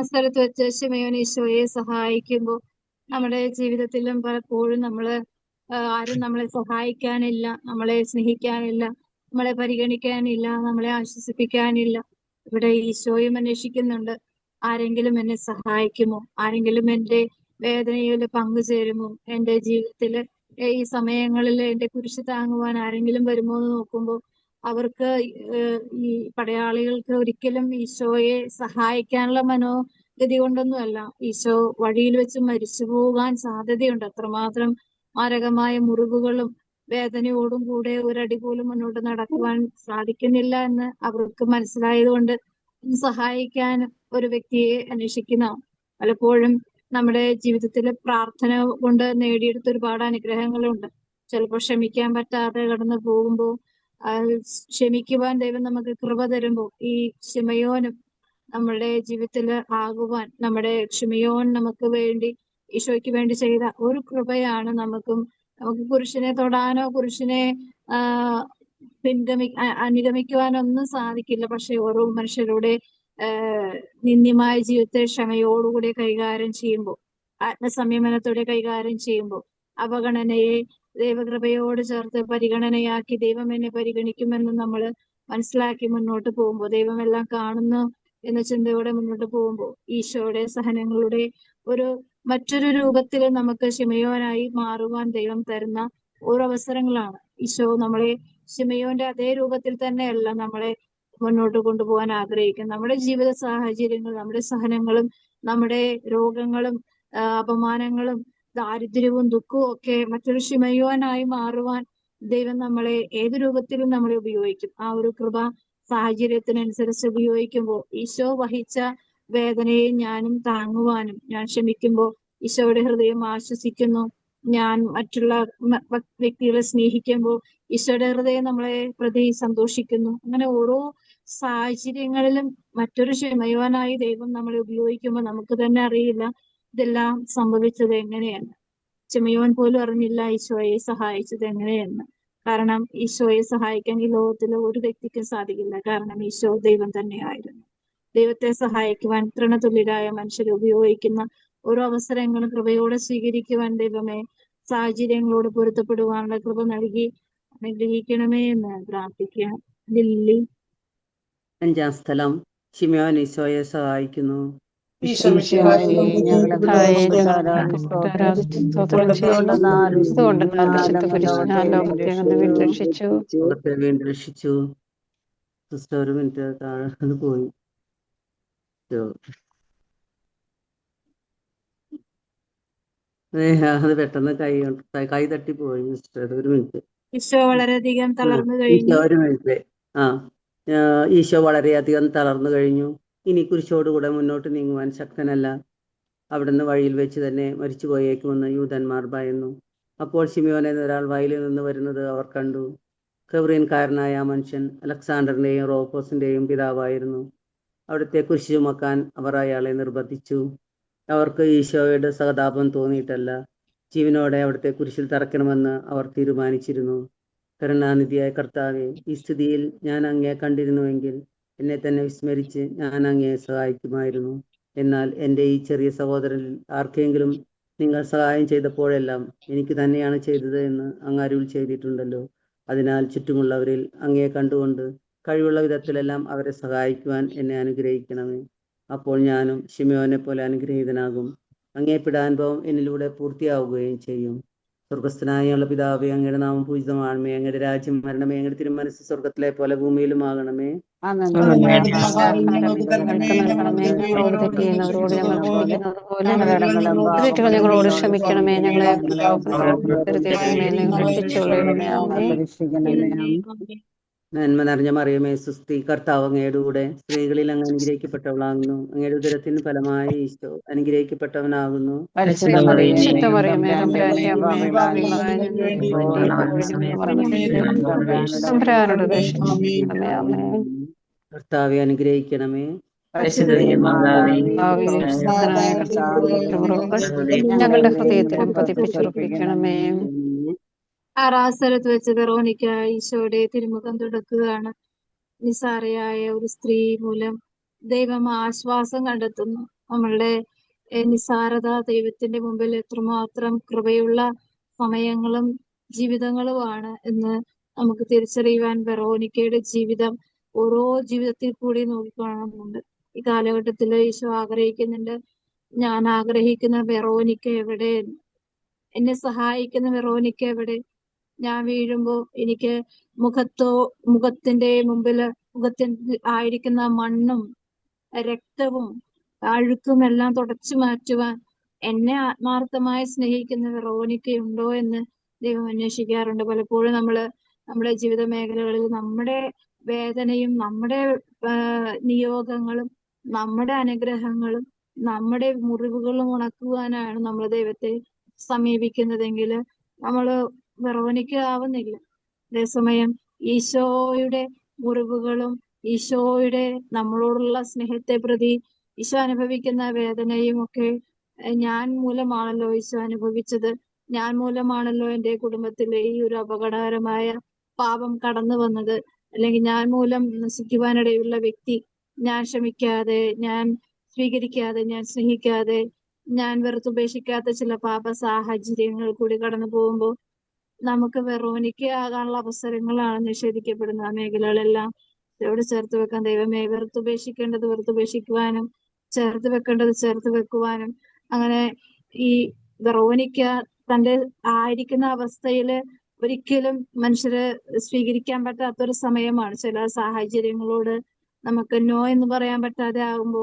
സ്ഥലത്ത് വെച്ച് ശിമയോൻ ഈശോയെ സഹായിക്കുമ്പോൾ നമ്മുടെ ജീവിതത്തിലും പലപ്പോഴും ആരും നമ്മളെ സഹായിക്കാനില്ല, നമ്മളെ സ്നേഹിക്കാനില്ല, നമ്മളെ പരിഗണിക്കാനില്ല, നമ്മളെ ആശ്വസിപ്പിക്കാനില്ല. ഇവിടെ ഈശോയും അന്വേഷിക്കുന്നുണ്ട്, ആരെങ്കിലും എന്നെ സഹായിക്കുമോ, ആരെങ്കിലും എൻ്റെ വേദനയിൽ പങ്കുചേരുമോ, എൻ്റെ ജീവിതത്തില് ഈ സമയങ്ങളിൽ എൻ്റെ കുരിശ് താങ്ങുവാൻ ആരെങ്കിലും വരുമോ എന്ന് നോക്കുമ്പോൾ അവർക്ക് ഈ പടയാളികൾക്ക് ഒരിക്കലും ഈശോയെ സഹായിക്കാനുള്ള മനോഗതി കൊണ്ടൊന്നുമല്ല, ഈശോ വഴിയിൽ വെച്ച് മരിച്ചു പോകാൻ സാധ്യതയുണ്ട്. അത്രമാത്രം മാരകമായ മുറിവുകളും വേദനയോടും കൂടെ ഒരടി പോലും മുന്നോട്ട് നടക്കുവാൻ സാധിക്കുന്നില്ല എന്ന് അവർക്ക് മനസ്സിലായതുകൊണ്ട് സഹായിക്കാൻ ഒരു വ്യക്തിയെ അന്വേഷിക്കുന്ന, പലപ്പോഴും നമ്മുടെ ജീവിതത്തിലെ പ്രാർത്ഥന കൊണ്ട് നേടിയെടുത്ത ഒരുപാട് അനുഗ്രഹങ്ങളുണ്ട്. ചിലപ്പോൾ ക്ഷമിക്കാൻ പറ്റാതെ കടന്നു പോകുമ്പോൾ ക്ഷമിക്കുവാൻ ദൈവം നമുക്ക് കൃപ തരുമ്പോൾ ഈ ശിമയോനും നമ്മുടെ ജീവിതത്തിൽ ആകുവാൻ, നമ്മുടെ ശിമയോൻ നമുക്ക് വേണ്ടി ഈശോയ്ക്ക് വേണ്ടി ചെയ്ത ഒരു കൃപയാണ് നമുക്ക് പുരുഷനെ തൊടാനോ പുരുഷനെ അനുഗമിക്കുവാനൊന്നും സാധിക്കില്ല. പക്ഷെ ഓരോ മനുഷ്യരുടെ നിന്ദ്യമായ ജീവിതത്തെ ക്ഷമയോടുകൂടി കൈകാര്യം ചെയ്യുമ്പോൾ, ആത്മസംയമനത്തോടെ കൈകാര്യം ചെയ്യുമ്പോൾ, അവഗണനയെ ദൈവകൃപയോട് ചേർത്ത് പരിഗണനയാക്കി ദൈവം എന്നെ പരിഗണിക്കുമെന്ന് നമ്മൾ മനസ്സിലാക്കി മുന്നോട്ട് പോകുമ്പോൾ, ദൈവം എല്ലാം കാണുന്നു എന്ന ചിന്തയോടെ മുന്നോട്ട് പോകുമ്പോൾ ഈശോയുടെ സഹനങ്ങളുടെ മറ്റൊരു രൂപത്തിൽ നമുക്ക് ശിമയോനായി മാറുവാൻ ദൈവം തരുന്ന ഓരോ അവസരങ്ങളാണ്. ഈശോ നമ്മളെ ശിമയോന്റെ അതേ രൂപത്തിൽ തന്നെയല്ല നമ്മളെ മുന്നോട്ട് കൊണ്ടുപോകാൻ ആഗ്രഹിക്കുന്നത്. നമ്മുടെ ജീവിത സാഹചര്യങ്ങൾ, നമ്മുടെ സഹനങ്ങളും നമ്മുടെ രോഗങ്ങളും അപമാനങ്ങളും ദാരിദ്ര്യവും ദുഃഖവും ഒക്കെ മറ്റൊരു ശിമയോനായി മാറുവാൻ ദൈവം നമ്മളെ ഏത് രൂപത്തിലും നമ്മളെ ഉപയോഗിക്കും. ആ ഒരു കൃപ സാഹചര്യത്തിനനുസരിച്ച് ഉപയോഗിക്കുമ്പോൾ ഈശോ വഹിച്ച വേദനയെ ഞാനും താങ്ങുവാനും, ഞാൻ ക്ഷമിക്കുമ്പോൾ ഈശോയുടെ ഹൃദയം ആശ്വസിക്കുന്നു, ഞാൻ മറ്റുള്ള വ്യക്തികളെ സ്നേഹിക്കുമ്പോൾ ഈശോയുടെ ഹൃദയം നമ്മളെ പ്രതി സന്തോഷിക്കുന്നു. അങ്ങനെ ഓരോ സാഹചര്യങ്ങളിലും മറ്റൊരു ശിമയോനായി ദൈവം നമ്മളെ ഉപയോഗിക്കുമ്പോൾ നമുക്ക് തന്നെ അറിയില്ല ഇതെല്ലാം സംഭവിച്ചത് എങ്ങനെയെന്ന്. ശിമയോൻ പോലും അറിഞ്ഞില്ല ഈശോയെ സഹായിച്ചത് എങ്ങനെയെന്ന്. കാരണം ഈശോയെ സഹായിക്കാൻ ഈ ലോകത്തിലെ ഒരു വ്യക്തിക്കും സാധിക്കില്ല. കാരണം ഈശോ ദൈവം തന്നെയായിരുന്നു. ദൈവത്തെ സഹായിക്കുവാൻ തൃണതുല്യരായ മനുഷ്യരെ ഉപയോഗിക്കുന്ന ഓരോ അവസരങ്ങളും കൃപയോടെ സ്വീകരിക്കുവാൻ ദൈവമേ സാഹചര്യങ്ങളോട് പൊരുത്തപ്പെടുവാനുള്ള കൃപ നൽകി അനുഗ്രഹിക്കണമേ എന്ന് പ്രാർത്ഥിക്കുക. ലില്ലി. 5-ാം സ്ഥലം ശിമയോൻ ഈശോയെ സഹായിക്കുന്നു. രക്ഷിച്ചു. സിസ്റ്റർ ഒരു മിനിറ്റ് താഴെ പോയി. അത് പെട്ടെന്ന് കൈ തട്ടിപ്പോയി സിസ്റ്റർ. ഒരു മിനിറ്റ്. ഈശോ വളരെയധികം തളർന്നു കഴിഞ്ഞു. ഒരു മിനിറ്റ്. ഈശോ വളരെയധികം തളർന്നു കഴിഞ്ഞു. ഇനി കുരിശോടുകൂടെ മുന്നോട്ട് നീങ്ങുവാൻ ശക്തനല്ല. അവിടുന്ന് വഴിയിൽ വെച്ച് തന്നെ മരിച്ചു പോയേക്കുമെന്ന് യൂതന്മാർ ഭയന്നു. അപ്പോൾ ശിമയോൻ എന്നൊരാൾ വയലിൽ നിന്ന് വരുന്നത് അവർ കണ്ടു. കെബ്രീൻകാരനായ ആ മനുഷ്യൻ അലക്സാണ്ടറിന്റെയും റോഫോസിന്റെയും പിതാവായിരുന്നു. അവിടുത്തെ കുരിശ് ചുമക്കാൻ അവർ അയാളെ നിർബന്ധിച്ചു. അവർക്ക് ഈശോയുടെ സഹതാപം തോന്നിയിട്ടല്ല, ജീവനോടെ അവിടുത്തെ കുരിശിൽ തറയ്ക്കണമെന്ന് അവർ തീരുമാനിച്ചിരുന്നു. കരുണാനിധിയായ കർത്താവെ, ഈ സ്ഥിതിയിൽ ഞാൻ അങ്ങയെ കണ്ടിരുന്നുവെങ്കിൽ എന്നെ തന്നെ വിസ്മരിച്ച് ഞാൻ അങ്ങയെ സഹായിക്കുമായിരുന്നു. എന്നാൽ എൻ്റെ ഈ ചെറിയ സഹോദരനിൽ ആർക്കെങ്കിലും നിങ്ങൾ സഹായം ചെയ്തപ്പോഴെല്ലാം എനിക്ക് തന്നെയാണ് ചെയ്തത് എന്ന് അങ്ങ് അരുൾ ചെയ്തിട്ടുണ്ടല്ലോ. അതിനാൽ ചുറ്റുമുള്ളവരിൽ അങ്ങയെ കണ്ടുകൊണ്ട് കഴിവുള്ള വിധത്തിലെല്ലാം അവരെ സഹായിക്കുവാൻ എന്നെ അനുഗ്രഹിക്കണമേ. അപ്പോൾ ഞാനും ശിമയോനെ പോലെ അനുഗ്രഹീതനാകും. അങ്ങേ പിടാനുഭവം എന്നിലൂടെ പൂർത്തിയാവുകയും ചെയ്യും. സ്വർഗസ്ഥനായുള്ള പിതാവേ, അങ്ങയുടെ നാമം പൂജിതമാണമേ. അങ്ങയുടെ രാജ്യം വരണമേ. അങ്ങയുടെ തിരുമനസ്സ് സ്വർഗത്തിലെ പോലെ ഭൂമിയിലും ആകണമേ. ഞങ്ങളോട് ക്ഷമിക്കണമേ. ഞങ്ങളെ നന്മ നിറഞ്ഞ മറിയമേ, സുസ്തി, കർത്താവ് അങ്ങയുടെ കൂടെ സ്ത്രീകളിൽ അങ്ങ് അനുഗ്രഹിക്കപ്പെട്ടവളാകുന്നു. അങ്ങയുടെ ഉദരത്തിന് ഫലമായി ഈശോ അനുഗ്രഹിക്കപ്പെട്ടവനാകുന്നു. കർത്താവെ അനുഗ്രഹിക്കണമേ. ഞങ്ങളുടെ ഹൃദയത്തിലും പതിപ്പിച്ചുറപ്പിക്കണമേ. 6-ാം സ്ഥലത്ത് വെച്ച് വെറോനിക്ക ഈശോയുടെ തിരുമുഖം തുടക്കുകയാണ്. നിസ്സാരയായ ഒരു സ്ത്രീ മൂലം ദൈവം ആശ്വാസം കണ്ടെത്തുന്നു. നമ്മളുടെ നിസ്സാരത ദൈവത്തിന്റെ മുമ്പിൽ എത്രമാത്രം കൃപയുള്ള സമയങ്ങളും ജീവിതങ്ങളുമാണ് എന്ന് നമുക്ക് തിരിച്ചറിയുവാൻ വെറോനിക്കയുടെ ജീവിതം ഓരോ ജീവിതത്തിൽ കൂടി നോക്കിക്കാണുന്നുണ്ട്. ഈ കാലഘട്ടത്തിൽ ഈശോ ആഗ്രഹിക്കുന്നുണ്ട്, ഞാൻ ആഗ്രഹിക്കുന്ന വെറോനിക്ക എവിടെ, എന്നെ സഹായിക്കുന്ന വെറോനിക്ക എവിടെ? ഞാൻ വീഴുമ്പോ എനിക്ക് മുഖത്തിന്റെ മുമ്പില് മുഖത്തിൽ ആയിരിക്കുന്ന മണ്ണും രക്തവും അഴുക്കും എല്ലാം തുടച്ചു മാറ്റുവാൻ എന്നെ ആത്മാർത്ഥമായി സ്നേഹിക്കുന്ന വെറോനിക്കയുണ്ടോ എന്ന് ദൈവം അന്വേഷിക്കാറുണ്ട്. പലപ്പോഴും നമ്മുടെ ജീവിത മേഖലകളിൽ നമ്മുടെ വേദനയും നമ്മുടെ നിയോഗങ്ങളും നമ്മുടെ അനുഗ്രഹങ്ങളും നമ്മുടെ മുറിവുകളും ഉണക്കുവാനാണ് നമ്മൾ ദൈവത്തെ സമീപിക്കുന്നതെങ്കിൽ നമ്മള് വെറോനിക്ക ആവുന്നില്ല. അതേസമയം ഈശോയുടെ മുറിവുകളും ഈശോയുടെ നമ്മളോടുള്ള സ്നേഹത്തെ പ്രതി ഈശോ അനുഭവിക്കുന്ന വേദനയും ഒക്കെ ഞാൻ മൂലമാണല്ലോ ഈശോ അനുഭവിച്ചത്, ഞാൻ മൂലമാണല്ലോ എൻ്റെ കുടുംബത്തിലെ ഈ ഒരു അപകടകരമായ പാപം കടന്നു വന്നത്, അല്ലെങ്കിൽ ഞാൻ മൂലം നശിക്കുവാനിടയുള്ള വ്യക്തി, ഞാൻ ക്ഷമിക്കാതെ, ഞാൻ സ്വീകരിക്കാതെ, ഞാൻ സ്നേഹിക്കാതെ, ഞാൻ വെറുത്തുപേക്ഷിക്കാത്ത ചില പാപ സാഹചര്യങ്ങൾ കൂടി കടന്നു പോകുമ്പോൾ നമുക്ക് വെറോനിക്ക ആകാനുള്ള അവസരങ്ങളാണ് നിഷേധിക്കപ്പെടുന്നത്. ആ മേഖലകളെല്ലാം ഇതോട് ചേർത്ത് വെക്കാൻ ദൈവമേ, വെറുത്തുപേക്ഷിക്കേണ്ടത് വെറുത്തുപേക്ഷിക്കുവാനും ചേർത്ത് വെക്കേണ്ടത് ചേർത്ത് വെക്കുവാനും, അങ്ങനെ ഈ വെറോനിക്ക തന്റെ ആയിരിക്കുന്ന അവസ്ഥയില് ഒരിക്കലും മനുഷ്യര് സ്വീകരിക്കാൻ പറ്റാത്തൊരു സമയമാണ്. ചില സാഹചര്യങ്ങളോട് നമുക്ക് നോ എന്ന് പറയാൻ പറ്റാതെ ആകുമ്പോ,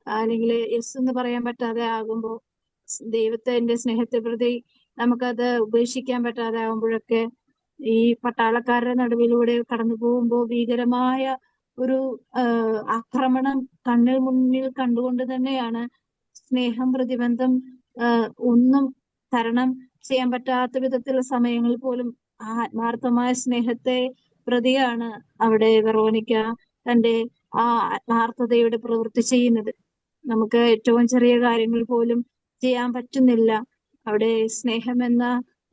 അല്ലെങ്കിൽ യെസ് എന്ന് പറയാൻ പറ്റാതെ ആകുമ്പോ, ദൈവത്തിന്റെ സ്നേഹത്തെ പ്രതി നമുക്കത് ഉപേക്ഷിക്കാൻ പറ്റാതെ ആകുമ്പോഴൊക്കെ ഈ പട്ടാളക്കാരുടെ നടുവിലൂടെ കടന്നു പോകുമ്പോൾ ഭീകരമായ ഒരു ആക്രമണം കണ്ണിൽ മുന്നിൽ കണ്ടുകൊണ്ട് തന്നെയാണ് സ്നേഹം പ്രതിബന്ധം ഒന്നും തരണം ചെയ്യാൻ പറ്റാത്ത വിധത്തിലുള്ള സമയങ്ങളിൽ പോലും ആ ആത്മാർത്ഥമായ സ്നേഹത്തെ പ്രതിയാണ് അവിടെ വെറോനിക്ക തന്റെ ആ ആത്മാർത്ഥതയുടെ പ്രവൃത്തി ചെയ്യുന്നത്. നമുക്ക് ഏറ്റവും ചെറിയ കാര്യങ്ങൾ പോലും ചെയ്യാൻ പറ്റുന്നില്ല. അവിടെ സ്നേഹം എന്ന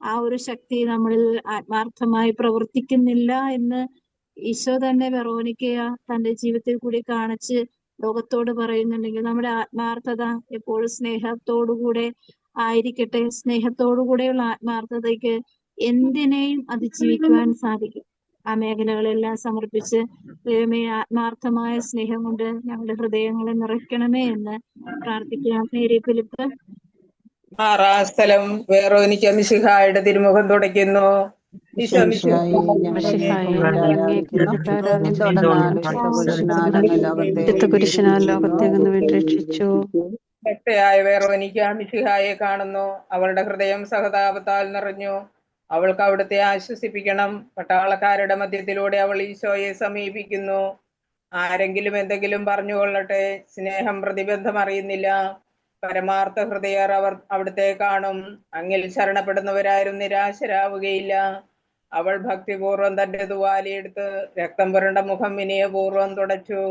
ആ ഒരു ശക്തി നമ്മളിൽ ആത്മാർത്ഥമായി പ്രവർത്തിക്കുന്നില്ല എന്ന് ഈശോ തന്നെ വെറോനിക്ക തന്റെ ജീവിതത്തിൽ കൂടി കാണിച്ച് ലോകത്തോട് പറയുന്നുണ്ടെങ്കിൽ നമ്മുടെ ആത്മാർത്ഥത എപ്പോഴും സ്നേഹത്തോടുകൂടെ ആയിരിക്കട്ടെ. സ്നേഹത്തോടുകൂടെയുള്ള ആത്മാർത്ഥതയ്ക്ക് എന്തിനേയും അതിജീവിക്കുവാൻ സാധിക്കും. ആ മേഖലകളെല്ലാം സമർപ്പിച്ച് ദൈവമേ, ആത്മാർത്ഥമായ സ്നേഹം കൊണ്ട് ഞങ്ങളുടെ ഹൃദയങ്ങളെ നിറയ്ക്കണമേ എന്ന് പ്രാർത്ഥിക്കാം. Mary Philip. 6-ാം സ്ഥലം വെറോനിക്ക മിശിഹായുടെ തിരുമുഖം തുടയ്ക്കുന്നു. ഭക്തയായ വെറോനിക്ക മിശിഹായെ കാണുന്നു. അവളുടെ ഹൃദയം സഹതാപത്താൽ നിറഞ്ഞു. അവൾക്ക് അവിടുത്തെ ആശ്വസിപ്പിക്കണം. പട്ടാളക്കാരുടെ മധ്യത്തിലൂടെ അവൾ ഈശോയെ സമീപിക്കുന്നു. ആരെങ്കിലും എന്തെങ്കിലും പറഞ്ഞുകൊള്ളട്ടെ, സ്നേഹം പ്രതിബന്ധം അറിയുന്നില്ല. പരമാർത്ഥ ഹൃദയർ അവിടുത്തെ കാണും. അങ്ങിൽ ശരണപ്പെടുന്നവരാരും നിരാശരാവുകയില്ല. അവൾ ഭക്തിപൂർവ്വം തന്റെ തുവാലിയെടുത്ത് രക്തം പുരണ്ട മുഖം വിനയപൂർവ്വം തുടച്ചു.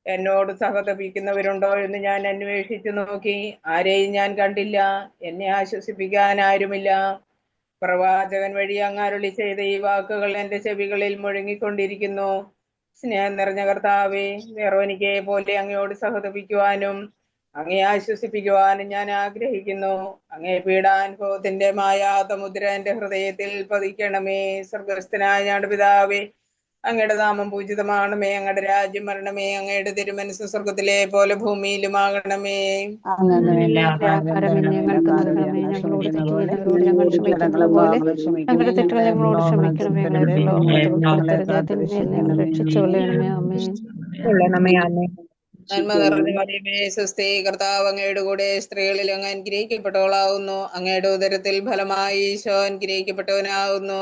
എന്നോട് സഹതപിക്കുന്നവരുണ്ടോ എന്ന് ഞാൻ അന്വേഷിച്ചു നോക്കി, ആരെയും ഞാൻ കണ്ടില്ല. എന്നെ ആശ്വസിപ്പിക്കാൻ ആരുമില്ല. പ്രവാചകൻ വഴി അങ്ങ് അരുളി ചെയ്ത ഈ വാക്കുകൾ എന്റെ ചെവികളിൽ മുഴങ്ങിക്കൊണ്ടിരിക്കുന്നു. സ്നേഹം നിറഞ്ഞ കർത്താവേ, വെറോനിക്കയെ പോലെ അങ്ങയോട് സഹതപിക്കുവാനും അങ്ങേ ആശ്വസിപ്പിക്കുവാനും ഞാൻ ആഗ്രഹിക്കുന്നു. അങ്ങേ പീഡാനുഭവത്തിന്റെ മായാത്ത മുദ്ര എന്റെ ഹൃദയത്തിൽ പതിക്കണമേ. സ്വർഗസ്ഥനായ ഞങ്ങളുടെ പിതാവേ, അങ്ങയുടെ നാമം പൂജിതമാണമേ. അങ്ങയുടെ രാജ്യം വരണമേ. അങ്ങയുടെ തിരുമനസ് സ്വർഗത്തിലെ പോലെ ഭൂമിയിലുമാകണമേ. ഞങ്ങളുടെ തെറ്റുകൾ ഞങ്ങളോട് ക്ഷമിക്കണമേ. നന്മ നിറഞ്ഞ മറിയമേ, സ്വസ്തി, കർത്താവ് അങ്ങയുടെ കൂടെ സ്ത്രീകളിൽ അങ്ങ് അനുഗ്രഹിക്കപ്പെട്ടവളാവുന്നു. അങ്ങയുടെ ഉദരത്തിൽ ഫലമായി ഈശോ അനുഗ്രഹിക്കപ്പെട്ടവനാവുന്നു.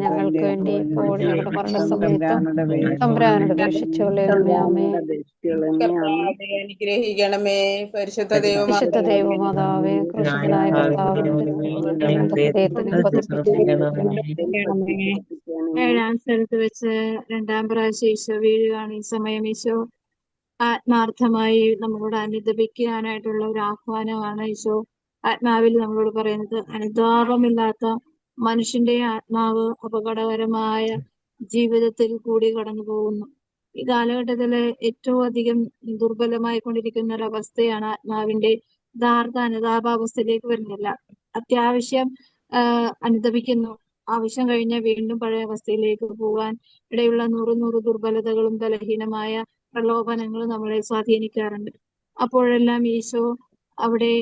ഞങ്ങൾക്ക് വേണ്ടി ഇപ്പോൾ ഞങ്ങളുടെ മരണസമയത്തും തമ്പുരാനോട് അപേക്ഷിച്ചുകൊള്ളണമേ. ആമേൻ. കർത്താവേ അനുഗ്രഹിക്കണമേ. പരിശുദ്ധ ദൈവമാതാവേ, ക്രൂശിതനായ കർത്താവിന്റെ ഹൃദയത്തിന് പതിപ്പിച്ചിരിക്കണമേ. 7-ാം സ്ഥലത്ത് വെച്ച് 2-ാം പ്രാവശ്യം ഈശോ വീഴുകയാണ്. ഈ സമയം ഈശോ ആത്മാർത്ഥമായി നമ്മളോട് അനുദപിക്കാനായിട്ടുള്ള ഒരു ആഹ്വാനമാണ് ഈശോ ആത്മാവിൽ നമ്മളോട് പറയുന്നത്. അനുതാപമില്ലാത്ത മനുഷ്യന്റെ ആത്മാവ് അപകടകരമായ ജീവിതത്തിൽ കൂടി കടന്നു പോകുന്നു. ഈ കാലഘട്ടത്തില് ഏറ്റവും അധികം ദുർബലമായി കൊണ്ടിരിക്കുന്ന ഒരവസ്ഥയാണ് ആത്മാവിന്റെ യഥാർത്ഥ അനുതാപാവസ്ഥയിലേക്ക് വരുന്നില്ല. അത്യാവശ്യം അനുതപിക്കുന്നു, ആവശ്യം കഴിഞ്ഞാൽ വീണ്ടും പഴയ അവസ്ഥയിലേക്ക് പോകാൻ ഇടയുള്ള നൂറ് ദുർബലതകളും ബലഹീനമായ പ്രലോഭനങ്ങളും നമ്മളെ സ്വാധീനിക്കാറുണ്ട്. അപ്പോഴെല്ലാം ഈശോ അവിടെ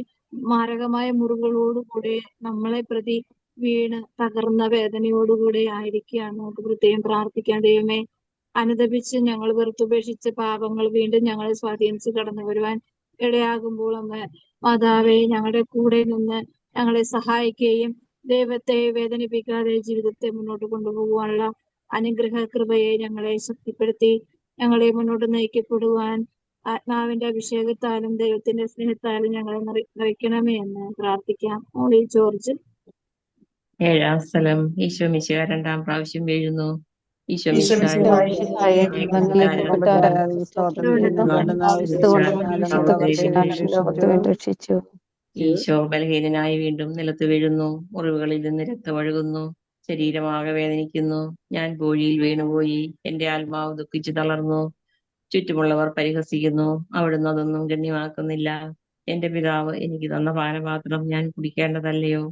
മാരകമായ മുറിവുകളോടുകൂടെ നമ്മളെ പ്രതി വീണ് തകർന്ന വേദനയോടുകൂടെ ആയിരിക്കുകയാണ്. നമുക്ക് പ്രത്യേകം പ്രാർത്ഥിക്കാം. ദൈവമേ, അനുതപിച്ച് ഞങ്ങൾ വെറുത്തുപേക്ഷിച്ച പാപങ്ങൾ വീണ്ടും ഞങ്ങളെ സ്വാധീനിച്ച് കടന്നു വരുവാൻ ഇടയാകുമ്പോൾ മാതാവേ, ഞങ്ങളുടെ കൂടെ നിന്ന് ഞങ്ങളെ സഹായിക്കുകയും ദൈവത്തെ വേദനിപ്പിക്കാതെ ജീവിതത്തെ മുന്നോട്ട് കൊണ്ടുപോകുവാനുള്ള അനുഗ്രഹ കൃപയെ ഞങ്ങളെ ശക്തിപ്പെടുത്തി ഞങ്ങളെ മുന്നോട്ട് നയിക്കപ്പെടുവാൻ ആത്മാവിന്റെ അഭിഷേകത്താലും ദൈവത്തിന്റെ സ്നേഹത്താലും ഞങ്ങളെ നയിക്കണമേ എന്ന് പ്രാർത്ഥിക്കാം. മോളി ജോർജ്. 7-ാം സ്ഥലം. ഈശോ മിശിഹ 2-ാം പ്രാവശ്യം വീഴുന്നു. ഈശോ ഈശോ മിശിഹായെ മിശിഹായെ രക്ഷിച്ചു. ഈശോ ബലഹീനനായി വീണ്ടും നിലത്ത് വീഴുന്നു. മുറിവുകളിൽ നിന്ന് രക്തമൊഴുകുന്നു. ശരീരമാകെ വേദനിക്കുന്നു. ഞാൻ പൂഴിയിൽ വീണുപോയി. എന്റെ ആത്മാവ് ദുഃഖിച്ചു തളർന്നു. ചുറ്റുമുള്ളവർ പരിഹസിക്കുന്നു. അവിടുന്ന് അതൊന്നും ഗണ്യമാക്കുന്നില്ല. എന്റെ പിതാവ് എനിക്ക് തന്ന പാനപാത്രം ഞാൻ കുടിക്കേണ്ടതല്ലയോ?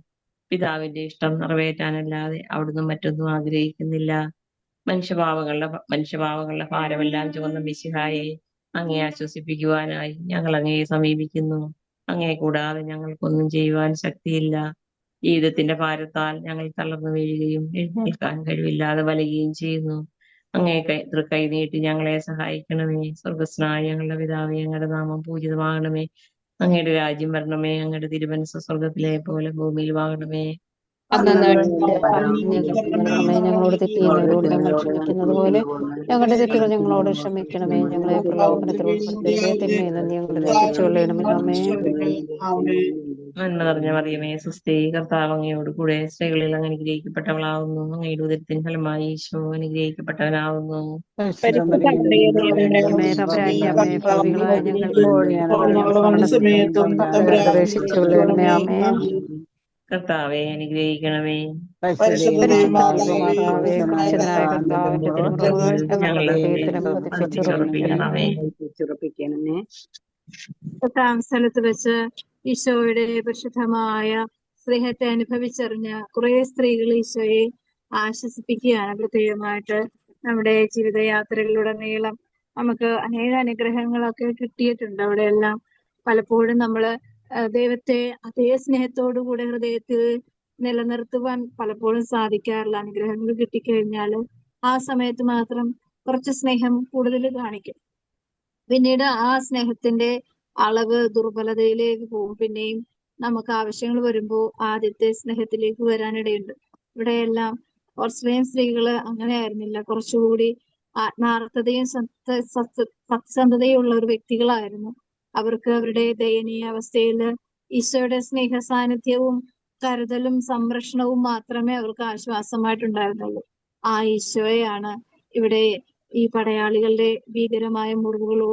പിതാവിന്റെ ഇഷ്ടം നിറവേറ്റാനല്ലാതെ അവിടുന്ന് മറ്റൊന്നും ആഗ്രഹിക്കുന്നില്ല. മനുഷ്യപാവങ്ങളുടെ ഭാരമെല്ലാം ചുമന്ന മിശിഹായെ, അങ്ങയെ ആശ്വസിപ്പിക്കുവാനായി ഞങ്ങൾ അങ്ങയെ സമീപിക്കുന്നു. അങ്ങയെ കൂടാതെ ഞങ്ങൾക്കൊന്നും ചെയ്യുവാൻ ശക്തിയില്ല. ജീവിതത്തിന്റെ ഭാരത്താൽ ഞങ്ങൾ തളർന്നു വീഴുകയും എഴുന്നേൽക്കാൻ കഴിവില്ലാതെ വലയുകയും ചെയ്യുന്നു. അങ്ങയെ കൈ നീട്ടി ഞങ്ങളെ സഹായിക്കണമേ. സ്വർഗസ്നായ ഞങ്ങളുടെ പിതാവേ, അങ്ങയുടെ നാമം പൂജിതമാകണമേ. അങ്ങയുടെ രാജ്യം വരണമേ. അങ്ങയുടെ തിരുമനസ്സ് സ്വർഗത്തിലെ പോലെ ഭൂമിയിലുമാകണമേ. ഞങ്ങളോട് തെറ്റിയുന്നവരോട് ഞങ്ങൾ ക്ഷമിക്കുന്നത് പോലെ ഞങ്ങളുടെ തെറ്റുകൾ ഞങ്ങളോട് ക്ഷമിക്കണമേ. ഞങ്ങളെ പ്രലോഭനത്തിൽ ഉൾപ്പെടുത്തരുതേ, തിന്മയിൽ നിന്ന് ഞങ്ങളെ രക്ഷിച്ചുകൊള്ളണമേ. നന്മ നിറഞ്ഞ മറിയമേ, സുസ്ഥി, കർത്താവ് അങ്ങയോട് കൂടെ സ്ത്രീകളിൽ അങ്ങ് അനുഗ്രഹിക്കപ്പെട്ടവളാവുന്നു. അങ്ങയുടെ ഉദരത്തിൻ ഫലമായി ഈശോ അനുഗ്രഹിക്കപ്പെട്ടവനാവുന്നു. കർത്താവെ അനുഗ്രഹിക്കണമേ. സ്ഥലത്ത് വെച്ച് ഈശോയുടെ പരിശുദ്ധമായ സ്നേഹത്തെ അനുഭവിച്ചറിഞ്ഞ കുറെ സ്ത്രീകൾ ഈശോയെ ആശ്വസിപ്പിക്കുകയാണ്. പ്രത്യേകമായിട്ട് നമ്മുടെ ജീവിതയാത്രകളിലുടനീളം നമുക്ക് അനേക അനുഗ്രഹങ്ങളൊക്കെ കിട്ടിയിട്ടുണ്ട്. അവിടെയെല്ലാം പലപ്പോഴും നമ്മള് ദൈവത്തെ അതേ സ്നേഹത്തോടുകൂടെ ഹൃദയത്തിൽ നിലനിർത്തുവാൻ പലപ്പോഴും സാധിക്കാറില്ല. അനുഗ്രഹങ്ങൾ കിട്ടിക്കഴിഞ്ഞാൽ ആ സമയത്ത് മാത്രം കുറച്ച് സ്നേഹം കൂടുതൽ കാണിക്കും. പിന്നീട് ആ സ്നേഹത്തിന്റെ അളവ് ദുർബലതയിലേക്ക് പോകും. പിന്നെയും നമുക്ക് ആവശ്യങ്ങൾ വരുമ്പോൾ ആദ്യത്തെ സ്നേഹത്തിലേക്ക് വരാനിടയുണ്ട്. ഇവിടെയെല്ലാം ഓസ്ട്രേലിയൻ സ്ത്രീകള് അങ്ങനെ ആയിരുന്നില്ല. കുറച്ചുകൂടി ആത്മാർത്ഥതയും സത്യസന്ധതയും ഉള്ള ഒരു വ്യക്തികളായിരുന്നു. അവർക്ക് അവരുടെ ദയനീയ അവസ്ഥയിൽ ഈശോയുടെ സ്നേഹ സാന്നിധ്യവും കരുതലും സംരക്ഷണവും മാത്രമേ അവർക്ക് ആശ്വാസമായിട്ടുണ്ടായിരുന്നുള്ളൂ. ആ ഈശോയാണ് ഇവിടെ ഈ പടയാളികളുടെ ഭീകരമായ മുറിവുകളോ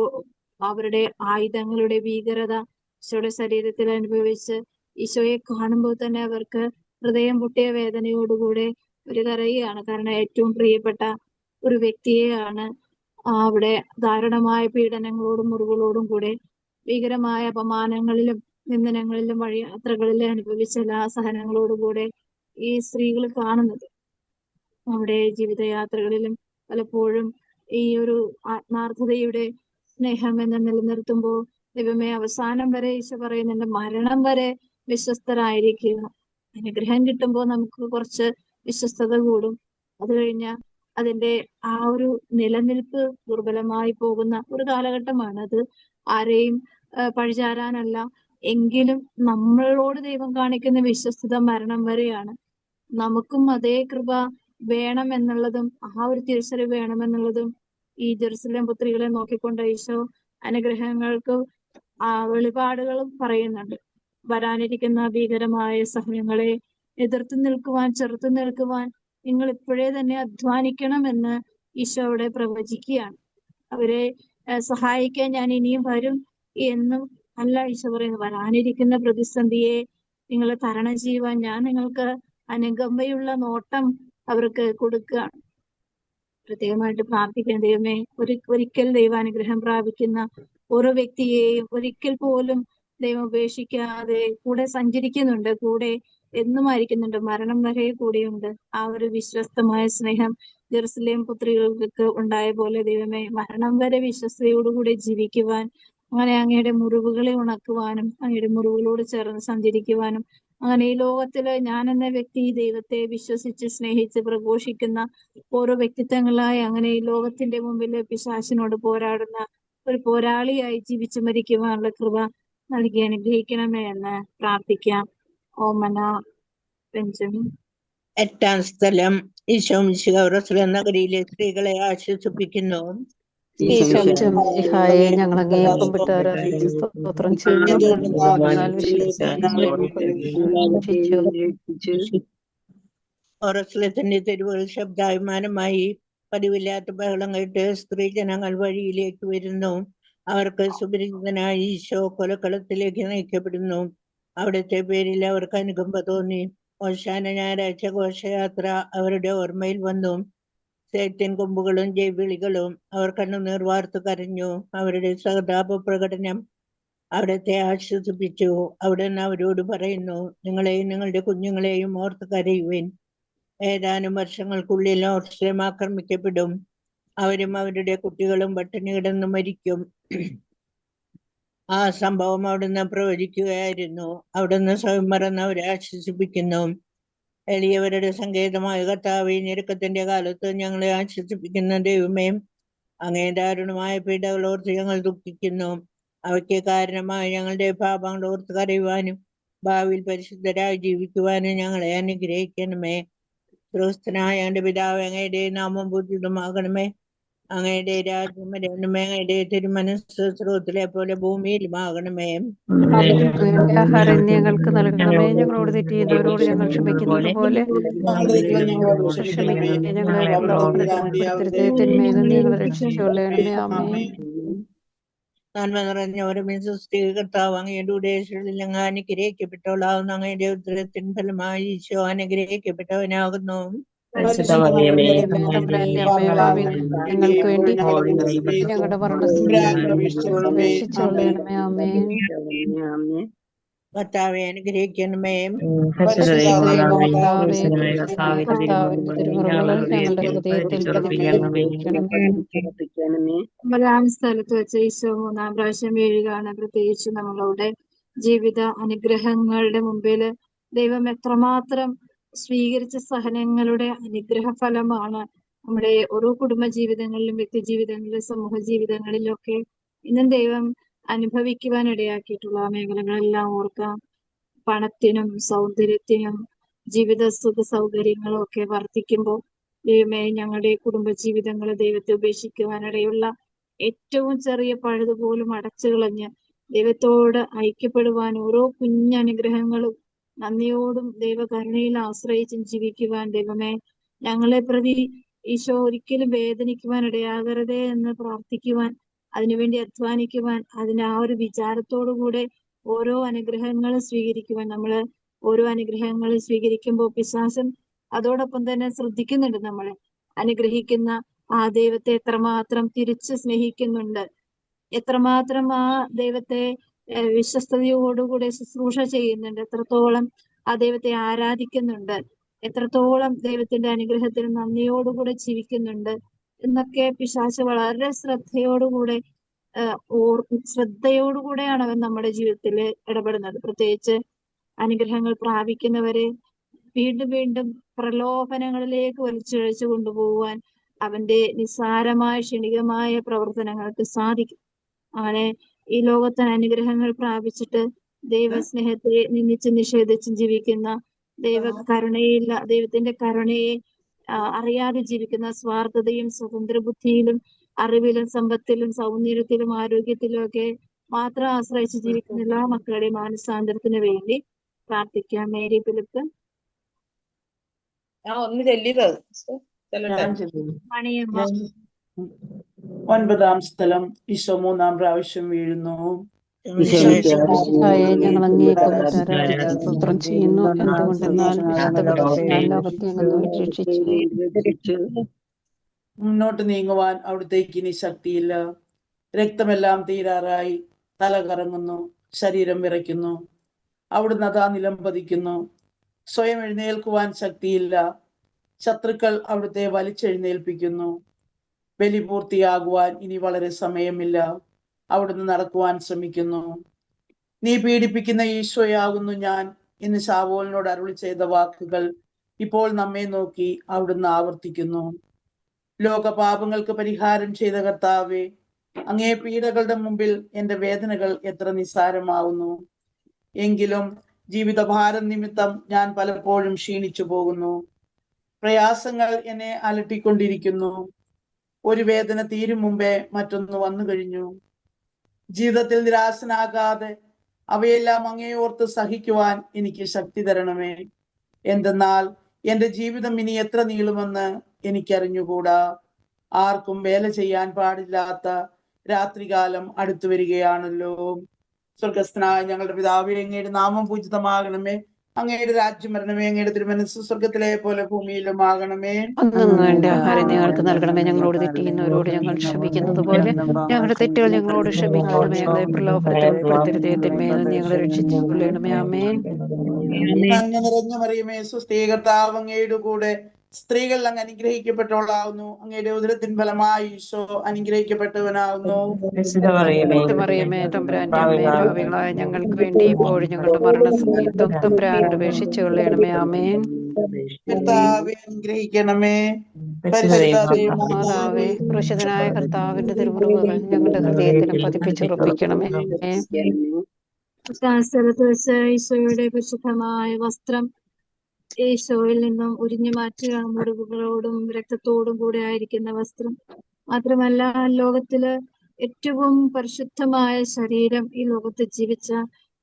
അവരുടെ ആയുധങ്ങളുടെ ഭീകരത ഈശോയുടെ ശരീരത്തിൽ അനുഭവിച്ച് ഈശോയെ കാണുമ്പോൾ തന്നെ അവർക്ക് ഹൃദയം പൊട്ടിയ വേദനയോടുകൂടെ ഒരു കരയുകയാണ്. കാരണം ഏറ്റവും പ്രിയപ്പെട്ട ഒരു വ്യക്തിയെയാണ് അവിടെ ദാരുണമായ പീഡനങ്ങളോടും മുറിവുകളോടും കൂടെ ഭീകരമായ അപമാനങ്ങളിലും നിന്ദനങ്ങളിലും വഴിയാത്രകളിലും അനുഭവിച്ച എല്ലാ സഹനങ്ങളോടുകൂടെ ഈ സ്ത്രീകൾ കാണുന്നത്. നമ്മുടെ ജീവിതയാത്രകളിലും പലപ്പോഴും ഈ ഒരു ആത്മാർത്ഥതയുടെ സ്നേഹം എന്ന് നിലനിർത്തുമ്പോൾ ദൈവമേ, അവസാനം വരെ ഈശോ പറയുന്നുണ്ട്, മരണം വരെ വിശ്വസ്തരായിരിക്കുക. അനുഗ്രഹം കിട്ടുമ്പോൾ നമുക്ക് കുറച്ച് വിശ്വസ്തത കൂടും. അത് കഴിഞ്ഞാൽ അതിന്റെ ആ ഒരു നിലനിൽപ്പ് ദുർബലമായി പോകുന്ന ഒരു കാലഘട്ടമാണ് അത്. ആരെയും പഴിചാരാനല്ല, എങ്കിലും നമ്മളോട് ദൈവം കാണിക്കുന്ന വിശ്വസ്തത മരണം വരെയാണ്. നമുക്കും അതേ കൃപ വേണം എന്നുള്ളതും ആ ഒരു തിരിച്ചറിവ് വേണമെന്നുള്ളതും ഈ ജെറുസലേം പുത്രികളെ നോക്കിക്കൊണ്ട് ഈശോ അനുഗ്രഹങ്ങൾക്ക് വെളിപാടുകളും പറയുന്നുണ്ട്. വരാനിരിക്കുന്ന ഭീകരമായ സഹനങ്ങളെ എതിർത്ത് നിൽക്കുവാൻ, ചെറുത്തു നിൽക്കുവാൻ നിങ്ങൾ ഇപ്പോഴേ തന്നെ അധ്വാനിക്കണം എന്ന് ഈശോ അവിടെ പ്രവചിക്കുകയാണ്. അവരെ സഹായിക്കാൻ ഞാൻ ഇനിയും വരും എന്നും അല്ല ഈശോ പറയുന്നത്. വരാനിരിക്കുന്ന പ്രതിസന്ധിയെ നിങ്ങൾ തരണം ചെയ്യുവാൻ ഞാൻ നിങ്ങൾക്ക് അനുകമ്പയുള്ള നോട്ടം അവർക്ക് കൊടുക്കുകയാണ്. പ്രത്യേകമായിട്ട് പ്രാർത്ഥിക്കാൻ ദൈവമേ, ഒരിക്കൽ ദൈവാനുഗ്രഹം പ്രാപിക്കുന്ന ഓരോ വ്യക്തിയെയും ഒരിക്കൽ പോലും ദൈവം ഉപേക്ഷിക്കാതെ കൂടെ സഞ്ചരിക്കുന്നുണ്ട്, കൂടെ എന്നും ആയിരിക്കുന്നുണ്ട്, മരണം വരെ കൂടെയുണ്ട്. ആ ഒരു വിശ്വസ്തമായ സ്നേഹം ജെറുസലേം പുത്രികൾക്ക് ഉണ്ടായ പോലെ ദൈവമേ, മരണം വരെ വിശ്വസ്തയോടുകൂടി ജീവിക്കുവാൻ, അങ്ങനെ അങ്ങയുടെ മുറിവുകളെ ഉണക്കുവാനും അങ്ങയുടെ മുറിവുകളോട് ചേർന്ന് സഞ്ചരിക്കുവാനും, അങ്ങനെ ഈ ലോകത്തില് ഞാൻ എന്ന വ്യക്തി ദൈവത്തെ വിശ്വസിച്ച് സ്നേഹിച്ച് പ്രഘോഷിക്കുന്ന ഓരോ വ്യക്തിത്വങ്ങളായി അങ്ങനെ ഈ ലോകത്തിന്റെ മുമ്പിൽ പിശാചിനോട് പോരാടുന്ന ഒരു പോരാളിയായി ജീവിച്ചു മരിക്കുവാനുള്ള കൃപ നൽകി അനുഗ്രഹിക്കണമേ എന്ന് പ്രാർത്ഥിക്കാം. ഓമന ബെഞ്ചമിൻ. 8-ാം സ്ഥലം. ഈശോമിശിഹായെ നഗരിയിലെ സ്ത്രീകളെ ആശ്വസിപ്പിക്കുന്നു. ഈശോമിശിഹായെ ഞങ്ങൾ അങ്ങയെ കുമ്പിട്ട് ആരാധിച്ച് സ്തോത്രം ചെയ്യുന്നു. ഓറസ്ലത്തിന്റെ തെരുവുകൾ ശബ്ദാഭിമാനമായി. പതിവില്ലാത്ത ബഹളം കേട്ട് സ്ത്രീ ജനങ്ങൾ വഴിയിലേക്ക് വരുന്നു. അവർക്ക് സുപരിചിതനായ ഈശോ കൊലക്കളത്തിലേക്ക് നയിക്കപ്പെടുന്നു. അവിടുത്തെ പേരിൽ അവർക്ക് അനുകമ്പ തോന്നി. ഓശാന ഞായറാഴ്ച ഘോഷയാത്ര അവരുടെ ഓർമ്മയിൽ വന്നു. സേത്യൻ കൊമ്പുകളും ജൈവിളികളും അവർ കണ്ണുനീർ വാർത്തു കരഞ്ഞു. അവരുടെ സഹതാപ പ്രകടനം അവിടത്തെ ആശ്വസിപ്പിച്ചു. അവിടുന്ന് അവരോട് പറയുന്നു, നിങ്ങളെയും നിങ്ങളുടെ കുഞ്ഞുങ്ങളെയും ഓർത്ത് കരയുവിൻ. ഏതാനും വർഷങ്ങൾക്കുള്ളിൽ ഓർസ്ലേം ആക്രമിക്കപ്പെടും. അവരും അവരുടെ കുട്ടികളും പട്ടിണി കിടന്ന് മരിക്കും. ആ സംഭവം അവിടുന്ന് പ്രവചിക്കുകയായിരുന്നു. അവിടുന്ന് സ്വയം മറന്ന് അവരെ ആശ്വസിപ്പിക്കുന്നു. എളിയവരുടെ സങ്കേതമായ കർത്താവേ, ഞെരുക്കത്തിന്റെ കാലത്ത് ഞങ്ങളെ ആശ്വസിപ്പിക്കുന്ന ദൈവമേ, അങ്ങേ ദാരുണമായ പീഡകളോർത്ത് ഞങ്ങൾ ദുഃഖിക്കുന്നു. അവയ്ക്ക് കാരണമായ ഞങ്ങളുടെ പാപങ്ങൾ ഓർത്ത് കരയുവാനും ഭാവിയിൽ പരിശുദ്ധരായി ജീവിക്കുവാനും ഞങ്ങളെ അനുഗ്രഹിക്കണമേ. ക്രിസ്തനായ ഞങ്ങളുടെ പിതാവേ, അങ്ങയുടെ നാമം പൂജിതമാകണമേ. അങ്ങയുടെ രാജ്യം വരണമേ. അങ്ങയുടെ തിരുമനസ്സ് സ്രോതത്തിലെ പോലെ ഭൂമിയിലുമാകണമേ. വേണ്ട ആഹാരം ഞങ്ങൾക്ക് നൽകണമേ. ഞങ്ങളോട് തെറ്റ് ചെയ്യുന്നവരോട് ഞങ്ങൾ ക്ഷമിക്കുന്നത് പോലെ ക്ഷമിക്കണമേ. ഞങ്ങളെ പ്രലോഭനത്തിൽ ഉൾപ്പെടുത്തരുതേ, തിന്മയിൽ നിന്ന് ഞങ്ങളെ രക്ഷിച്ചുകൊള്ളണമേ. ആമേൻ. നന്മ നിറഞ്ഞവരും കർത്താവ് അങ്ങയുടെ ഉദ്ദേശങ്ങളിൽ അങ്ങ് അനുഗ്രഹിക്കപ്പെട്ടവളാകുന്നു. അങ്ങയുടെ ഉദരത്തിൻ ഫലമായി ഈശോ അനുഗ്രഹിക്കപ്പെട്ടവനാകുന്നു. ഞങ്ങൾക്ക് വേണ്ടി ഞങ്ങളുടെ മരണമേ. ആമേൻ. കർത്താവെ അനുഗ്രഹിക്കണമേ. ഞങ്ങളുടെ ഹൃദയത്തിൽ ഒരാം സ്ഥലത്ത് വെച്ച് ഈശോ 3-ാം പ്രാവശ്യം വീഴുകയാണ്. പ്രത്യേകിച്ച് നമ്മളുടെ ജീവിത അനുഗ്രഹങ്ങളുടെ മുമ്പിൽ ദൈവം എത്രമാത്രം സ്വീകരിച്ച സഹനങ്ങളുടെ അനുഗ്രഹ ഫലമാണ് നമ്മുടെ ഓരോ കുടുംബ ജീവിതങ്ങളിലും വ്യക്തി ജീവിതങ്ങളിലും സമൂഹ ജീവിതങ്ങളിലും ഒക്കെ ഇന്നും ദൈവം അനുഭവിക്കുവാൻ ഇടയാക്കിയിട്ടുള്ള മേഖലകളെല്ലാം ഓർക്കാം. പണത്തിനും സൗന്ദര്യത്തിനും ജീവിത സുഖ സൗകര്യങ്ങളും ഒക്കെ വർദ്ധിക്കുമ്പോൾ ദൈവമേ, ഞങ്ങളുടെ കുടുംബ ജീവിതങ്ങളെ ദൈവത്തെ ഉപേക്ഷിക്കുവാനിടയുള്ള ഏറ്റവും ചെറിയ പഴുതുപോലും അടച്ചു കളഞ്ഞ് ദൈവത്തോട് ഐക്യപ്പെടുവാൻ ഓരോ കുഞ്ഞനുഗ്രഹങ്ങളും നന്ദിയോടും ദൈവകരുണയിൽ ആശ്രയിച്ചും ജീവിക്കുവാൻ ദൈവമേ, ഞങ്ങളെ പ്രതി ഈശോ ഒരിക്കലും വേദനിക്കുവാൻ ഇടയാകരുതേ എന്ന് പ്രാർത്ഥിക്കുവാൻ, അതിനുവേണ്ടി അധ്വാനിക്കുവാൻ, അതിന് ആ ഒരു വിചാരത്തോടു കൂടെ ഓരോ അനുഗ്രഹങ്ങളും സ്വീകരിക്കുവാൻ, നമ്മള് ഓരോ അനുഗ്രഹങ്ങളും സ്വീകരിക്കുമ്പോൾ പിശാചൻ അതോടൊപ്പം തന്നെ ശ്രദ്ധിക്കുന്നുണ്ട്. നമ്മളെ അനുഗ്രഹിക്കുന്ന ആ ദൈവത്തെ എത്രമാത്രം തിരിച്ച് സ്നേഹിക്കുന്നുണ്ട്, എത്രമാത്രം ആ ദൈവത്തെ വിശ്വസ്തയോടുകൂടെ ശുശ്രൂഷ ചെയ്യുന്നുണ്ട്, എത്രത്തോളം ആ ദൈവത്തെ ആരാധിക്കുന്നുണ്ട്, എത്രത്തോളം ദൈവത്തിന്റെ അനുഗ്രഹത്തിന് നന്ദിയോടുകൂടെ ജീവിക്കുന്നുണ്ട് എന്നൊക്കെ പിശാച് വളരെ ശ്രദ്ധയോടുകൂടെയാണ് അവൻ നമ്മുടെ ജീവിതത്തിൽ ഇടപെടുന്നത്. പ്രത്യേകിച്ച് അനുഗ്രഹങ്ങൾ പ്രാപിക്കുന്നവരെ വീണ്ടും വീണ്ടും പ്രലോഭനങ്ങളിലേക്ക് വലിച്ചിഴച്ചു കൊണ്ടുപോകുവാൻ അവന്റെ നിസ്സാരമായ ക്ഷണികമായ പ്രവർത്തനങ്ങൾക്ക് സാധിക്കും. അങ്ങനെ ഈ ലോകത്തിന് അനുഗ്രഹങ്ങൾ പ്രാപിച്ചിട്ട് ദൈവസ്നേഹത്തെ നിന്ദിച്ചും നിഷേധിച്ചും ജീവിക്കുന്ന, ദൈവത്തിന്റെ കരുണയെ അറിയാതെ ജീവിക്കുന്ന, സ്വാർത്ഥതയും സ്വതന്ത്ര ബുദ്ധിയിലും അറിവിലും സമ്പത്തിലും സൗന്ദര്യത്തിലും ആരോഗ്യത്തിലും ഒക്കെ മാത്രം ആശ്രയിച്ച് ജീവിക്കുന്ന എല്ലാ മക്കളുടെയും മാനസാന്തരത്തിന് വേണ്ടി പ്രാർത്ഥിക്കാം. Mary Philip. ഒന്ന് ചെല്ലിയത് മണിയമ്മ. 9-ാം സ്ഥലം. ഈശോ 3-ാം പ്രാവശ്യം വീഴുന്നു. ഈശോയെ ഞങ്ങൾ അങ്ങേ കുമ്പിട്ട് ആരാധിച്ച് സ്തോത്രം ചെയ്യുന്നു. എന്തുകൊണ്ടെന്നാൽ വിശുദ്ധ പുരുഷനാൽ ലോകത്തെ അങ്ങ് രക്ഷിച്ചു. മുന്നോട്ട് നീങ്ങുവാൻ അവിടത്തേക്ക് ഇനി ശക്തിയില്ല. രക്തമെല്ലാം തീരാറായി, തല കറങ്ങുന്നു, ശരീരം വിറയ്ക്കുന്നു. അവിടുന്ന് അതാ നിലം പതിക്കുന്നു. സ്വയം എഴുന്നേൽക്കുവാൻ ശക്തിയില്ല. ശത്രുക്കൾ അവിടുത്തെ വലിച്ചെഴുന്നേൽപ്പിക്കുന്നു. ബലി പൂർത്തിയാകുവാൻ ഇനി വളരെ സമയമില്ല. അവിടുന്ന് നടക്കുവാൻ ശ്രമിക്കുന്നു. നീ പീഡിപ്പിക്കുന്ന ഈശോയാകുന്നു ഞാൻ എന്ന് ശാവൂലിനോട് അരുളി ചെയ്ത വാക്കുകൾ ഇപ്പോൾ നമ്മെ നോക്കി അവിടുന്ന് ആവർത്തിക്കുന്നു. ലോകപാപങ്ങൾക്ക് പരിഹാരം ചെയ്ത കർത്താവേ, അങ്ങേ പീഡകളുടെ മുമ്പിൽ എൻ്റെ വേദനകൾ എത്ര നിസ്സാരമാവുന്നു. എങ്കിലും ജീവിതഭാരം നിമിത്തം ഞാൻ പലപ്പോഴും ക്ഷീണിച്ചു പോകുന്നു. പ്രയാസങ്ങൾ എന്നെ അലട്ടിക്കൊണ്ടിരിക്കുന്നു. ഒരു വേദന തീരും മുമ്പേ മറ്റൊന്ന് വന്നു കഴിഞ്ഞു. ജീവിതത്തിൽ നിരാശനാകാതെ അവയെല്ലാം അങ്ങേയോർത്ത് സഹിക്കുവാൻ എനിക്ക് ശക്തി തരണമേ. എന്തെന്നാൽ എൻ്റെ ജീവിതം ഇനി എത്ര നീളുമെന്ന് എനിക്കറിഞ്ഞുകൂടാ. ആർക്കും വേല ചെയ്യാൻ പാടില്ലാത്ത രാത്രികാലം അടുത്തു വരികയാണല്ലോ. സ്വർഗസ്ഥനായ ഞങ്ങളുടെ പിതാവേ, അങ്ങയുടെ നാമം പൂജിതമാകണമേ. അങ്ങയുടെ രാജ്യം വരണമേ. അങ്ങയുടെ തിരുമനസ്സ് സ്വർഗത്തിലെ പോലെ ഭൂമിയിലും ആകണമേ. അന്നു വേണ്ട ആഹാരം ഞങ്ങൾക്ക് നൽകണമേ. ഞങ്ങളോട് തെറ്റിയുന്നവരോട് ഞങ്ങൾ ക്ഷമിക്കുന്നത് പോലെ ഞങ്ങളുടെ തെറ്റുകൾ ഞങ്ങളോട് ക്ഷമിക്കണമേ. ഞങ്ങളെ പ്രലോഭനത്തിൽ ഉൾപ്പെടുത്തരുതേ, തിന്മയിൽ നിന്ന് ഞങ്ങളെ രക്ഷിച്ചുകൊള്ളണമേ. ആമേൻ. നന്മ നിറഞ്ഞ മറിയമേ, സ്വസ്തി, കർത്താവ് അങ്ങയുടെ കൂടെ സ്ത്രീകൾ അങ്ങ് അനുഗ്രഹിക്കപ്പെട്ടവളാവുന്നു. അങ്ങയുടെ ഉദരത്തിൻ ഫലമായി ഈശോ അനുഗ്രഹിക്കപ്പെട്ടവനാവുന്നു. മറിയമേ, തമ്പുരാന്റെ അമ്മേ, പാപികളായ ഞങ്ങൾക്ക് വേണ്ടി ഇപ്പോഴും ഞങ്ങളുടെ മരണസമയത്തും തമ്പുരാനോട് അപേക്ഷിച്ചു കൊള്ളണമേ. ആമേൻ. കർത്താവെ അനുഗ്രഹിക്കണമേ. മാതാവേ, പ്രശുദ്ധനായ കർത്താവിന്റെ തിരുമുറിവുകൾ ഞങ്ങളുടെ ഹൃദയത്തിന് പതിപ്പിച്ചുറപ്പിക്കണമേ. സ്ഥലത്ത് വെച്ച് ഈശോയുടെ പരിശുദ്ധമായ വസ്ത്രം ഈശോയിൽ നിന്നും ഉരിഞ്ഞു മാറ്റുക. മുറിവുകളോടും രക്തത്തോടും കൂടെ ആയിരിക്കുന്ന വസ്ത്രം മാത്രമല്ല, ലോകത്തില് ഏറ്റവും പരിശുദ്ധമായ ശരീരം, ഈ ലോകത്ത് ജീവിച്ച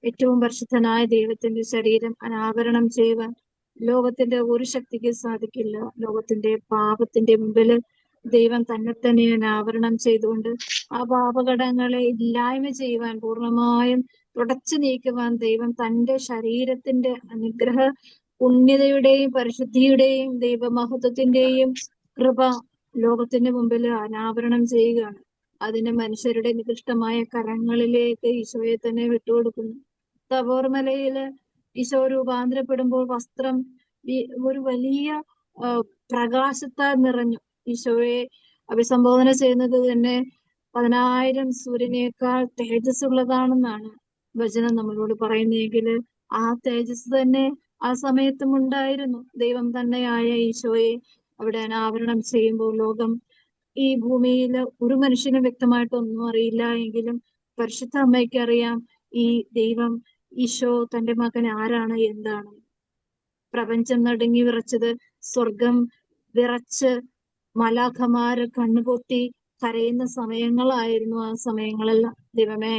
ഏറ്റവും പരിശുദ്ധനായ ദൈവത്തിന്റെ ശരീരം അനാവരണം ചെയ്യുവാൻ ലോകത്തിന്റെ ഒരു ശക്തിക്ക് സാധിക്കില്ല. ലോകത്തിന്റെ പാപത്തിന്റെ മുമ്പിൽ ദൈവം തന്നെ തന്നെ അനാവരണം ചെയ്തുകൊണ്ട് ആ പാപഘടകങ്ങളെ ഇല്ലായ്മ ചെയ്യുവാൻ, പൂർണ്ണമായും തുടച്ചു നീക്കുവാൻ ദൈവം തന്റെ ശരീരത്തിന്റെ അനുഗ്രഹ പുണ്യതയുടെയും പരിശുദ്ധിയുടെയും ദൈവമഹത്വത്തിന്റെയും കൃപ ലോകത്തിന്റെ മുമ്പിൽ അനാവരണം ചെയ്യുകയാണ്. അതിന് മനുഷ്യരുടെ നികൃഷ്ടമായ കരങ്ങളിലേക്ക് ഈശോയെ തന്നെ വിട്ടുകൊടുക്കുന്നു. തബോർ മലയില് ഈശോ രൂപാന്തരപ്പെടുമ്പോൾ വസ്ത്രം ഒരു വലിയ പ്രകാശത്താൽ നിറഞ്ഞു. ഈശോയെ അഭിസംബോധന ചെയ്യുന്നത് തന്നെ 10,000 സൂര്യനേക്കാൾ തേജസ് ഉള്ളതാണെന്നാണ് വചനം നമ്മളോട് പറയുന്നതെങ്കിൽ ആ തേജസ് തന്നെ ആ സമയത്തും ഉണ്ടായിരുന്നു. ദൈവം തന്നെയായ ഈശോയെ അവിടെ അനാവരണം ചെയ്യുമ്പോൾ ലോകം, ഈ ഭൂമിയിൽ ഒരു മനുഷ്യനും വ്യക്തമായിട്ടൊന്നും അറിയില്ല എങ്കിലും പരിശുദ്ധ അമ്മയ്ക്ക് അറിയാം ഈ ദൈവം ഈശോ തന്റെ മകൻ ആരാണ്, എന്താണ്. പ്രപഞ്ചം നടുങ്ങി വിറച്ചത്, സ്വർഗം വിറച്ച് മലാഖമാര് കണ്ണുപൊത്തി കരയുന്ന സമയങ്ങളായിരുന്നു ആ സമയങ്ങളെല്ലാം. ദൈവമേ,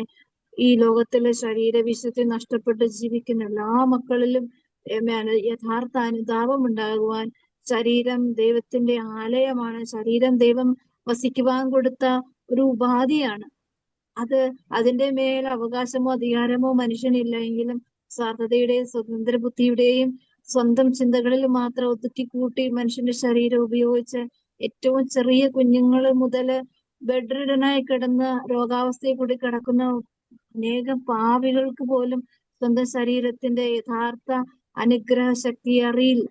ഈ ലോകത്തിലെ ശരീരവിശുദ്ധി നഷ്ടപ്പെട്ട് ജീവിക്കുന്ന എല്ലാ മക്കളിലും യഥാർത്ഥ അനുതാപം ഉണ്ടാകുവാൻ, ശരീരം ദൈവത്തിന്റെ ആലയമാണ്, ശരീരം ദൈവം വസിക്കുവാൻ കൊടുത്ത ഒരു ഉപാധിയാണ്. അതിന്റെ മേൽ അവകാശമോ അധികാരമോ മനുഷ്യനില്ല എങ്കിലും സ്വാർത്ഥതയുടെയും സ്വതന്ത്ര ബുദ്ധിയുടെയും സ്വന്തം ചിന്തകളിൽ മാത്രം ഒതുക്കിക്കൂട്ടി മനുഷ്യന്റെ ശരീരം ഉപയോഗിച്ച് ഏറ്റവും ചെറിയ കുഞ്ഞുങ്ങൾ മുതൽ ബെഡ് റിഡനായി കിടന്ന് രോഗാവസ്ഥയിൽ കൂടി കിടക്കുന്ന അനേകം പാവികൾക്ക് പോലും സ്വന്തം ശരീരത്തിന്റെ യഥാർത്ഥ അനുഗ്രഹ ശക്തി അറിയില്ല.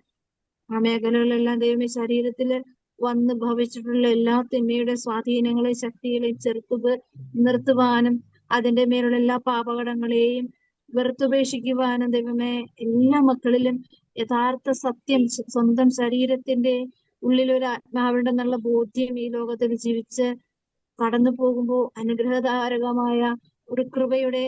ആ മേഖലകളിലെല്ലാം ദൈവമേ ശരീരത്തില് വന്ന് ഭവിച്ചിട്ടുള്ള എല്ലാ തിന്മയുടെ സ്വാധീനങ്ങളെയും ശക്തികളെയും ചെറുത്തു നിർത്തുവാനും അതിന്റെ മേലുള്ള എല്ലാ പാപകടങ്ങളെയും വെറുത്തുപേക്ഷിക്കുവാനും ദൈവമേ എല്ലാ മക്കളിലും യഥാർത്ഥ സത്യം, സ്വന്തം ശരീരത്തിന്റെ ഉള്ളിലൊരു ആത്മാവുണ്ടെന്നുള്ള ബോധ്യം ഈ ലോകത്തിൽ ജീവിച്ച് കടന്നു പോകുമ്പോൾ അനുഗ്രഹധാരകമായ ഒരു കൃപയുടെ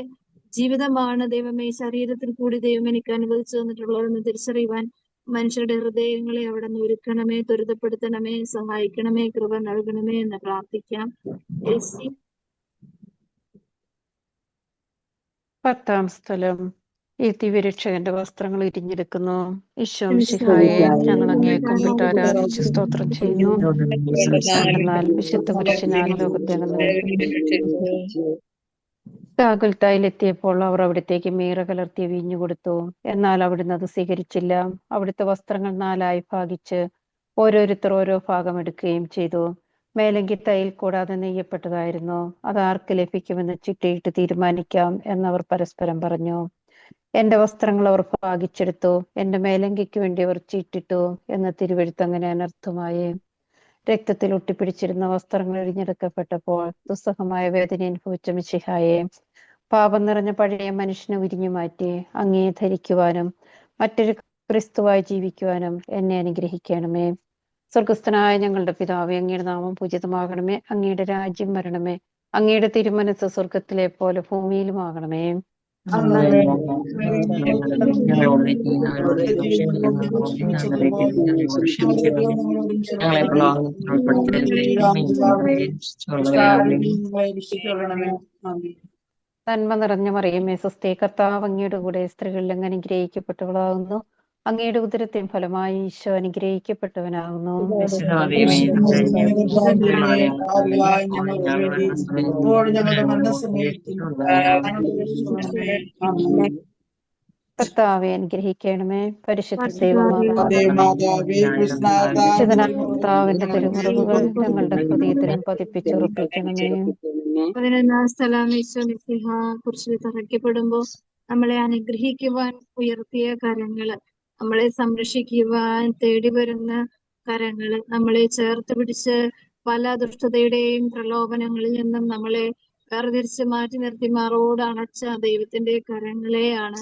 ജീവിതമാണ് ദൈവമേ ശരീരത്തിൽ കൂടി ദൈവം എനിക്ക് അനുവദിച്ചു തന്നിട്ടുള്ളതെന്ന് തിരിച്ചറിയുവാൻ മനുഷ്യരുടെ ഹൃദയങ്ങളെ അവിടെ നിന്ന് ഒരുക്കണമേ, ത്വരിതപ്പെടുത്തണമേ, സഹായിക്കണമേ, കൃപ നൽകണമേ എന്ന് പ്രാർത്ഥിക്കാം. 10-ാം സ്ഥലം. ഈ ദിവ്യരക്ഷകന്റെ വസ്ത്രങ്ങൾ ഇരിഞ്ഞെടുക്കുന്നു. ഈശോ മിശിഹായെ ഞങ്ങൾ അങ്ങേ കുമ്പിട്ട് ആരാധിച്ച് സ്തോത്രം ചെയ്യുന്നു. എന്നാൽ വിശുദ്ധ പുരുഷനാൽ ലോകത്തെ ഗാഗുൽത്തായിലെത്തിയപ്പോൾ അവർ അവിടത്തേക്ക് മീറ കലർത്തിയ വീഞ്ഞു കൊടുത്തു. എന്നാൽ അവിടുന്ന് അത് സ്വീകരിച്ചില്ല. അവിടുത്തെ വസ്ത്രങ്ങൾ 4 ഭാഗിച്ച് ഓരോരുത്തർ ഓരോ ഭാഗം എടുക്കുകയും ചെയ്തു. മേലങ്കി തയ്യൽ കൂടാതെ നെയ്യപ്പെട്ടതായിരുന്നു. അത് ആർക്ക് ലഭിക്കുമെന്ന് ചിട്ടയിട്ട് തീരുമാനിക്കാം എന്നവർ പരസ്പരം പറഞ്ഞു. എന്റെ വസ്ത്രങ്ങൾ അവർ ഭാഗിച്ചെടുത്തു, എന്റെ മേലങ്കിക്ക് വേണ്ടി അവർ ചീട്ടിട്ടു എന്ന് തിരുവെഴുത്ത് അങ്ങനെ അനർത്ഥമായി. രക്തത്തിൽ ഒട്ടിപ്പിടിച്ചിരുന്ന വസ്ത്രങ്ങൾ എറിഞ്ഞെടുക്കപ്പെട്ടപ്പോൾ ദുസ്സഹമായ വേദന അനുഭവിച്ച മിശിഹായെ, പാപം നിറഞ്ഞ പഴയ മനുഷ്യനെ ഉരിഞ്ഞു മാറ്റി അങ്ങയെ ധരിക്കുവാനും മറ്റൊരു ക്രിസ്തുവായി ജീവിക്കുവാനും എന്നെ അനുഗ്രഹിക്കണമേ. സ്വർഗസ്ഥനായ ഞങ്ങളുടെ പിതാവേ, അങ്ങയുടെ നാമം പൂജിതമാകണമേ. അങ്ങയുടെ രാജ്യം വരണമേ. അങ്ങയുടെ തിരുമനസ് സ്വർഗത്തിലെ പോലെ ഭൂമിയിലുമാകണമേ. ഞങ്ങളെ പ്രലോഭനത്തിൽ ഉൾപ്പെടുത്തരുതേ, നന്മ നിറഞ്ഞ മറിയമേ, സ്വസ്തി, കർത്താവ് അങ്ങയുടെ കൂടെ സ്ത്രീകളിൽ അങ്ങ് അനുഗ്രഹിക്കപ്പെട്ടവളാകുന്നു. അങ്ങയുടെ ഉദരത്തിൻ ഫലമായി ഈശോ അനുഗ്രഹിക്കപ്പെട്ടവനാകുന്നു. കർത്താവെ അനുഗ്രഹിക്കണമേ. പരിശുദ്ധ കർത്താവിന്റെ തിരുമുറിവുകൾ ഞങ്ങളുടെ ഹൃദയത്തിലും പതിപ്പിച്ചുറപ്പിക്കണമേ. 11-ാം സ്ഥലം ഈശോ മിശിഹ കുരിശിൽ തറയ്ക്കപ്പെടുമ്പോൾ നമ്മളെ അനുഗ്രഹിക്കുവാൻ ഉയർത്തിയ കരങ്ങള്, നമ്മളെ സംരക്ഷിക്കുവാൻ തേടി വരുന്ന കരങ്ങള്, നമ്മളെ ചേർത്ത് പിടിച്ച് പല ദുഷ്ടതയുടെയും പ്രലോഭനങ്ങളിൽ നിന്നും നമ്മളെ വേർതിരിച്ച് മാറ്റി നിർത്തി മാറോട് അണച്ച ദൈവത്തിന്റെ കരങ്ങളെയാണ്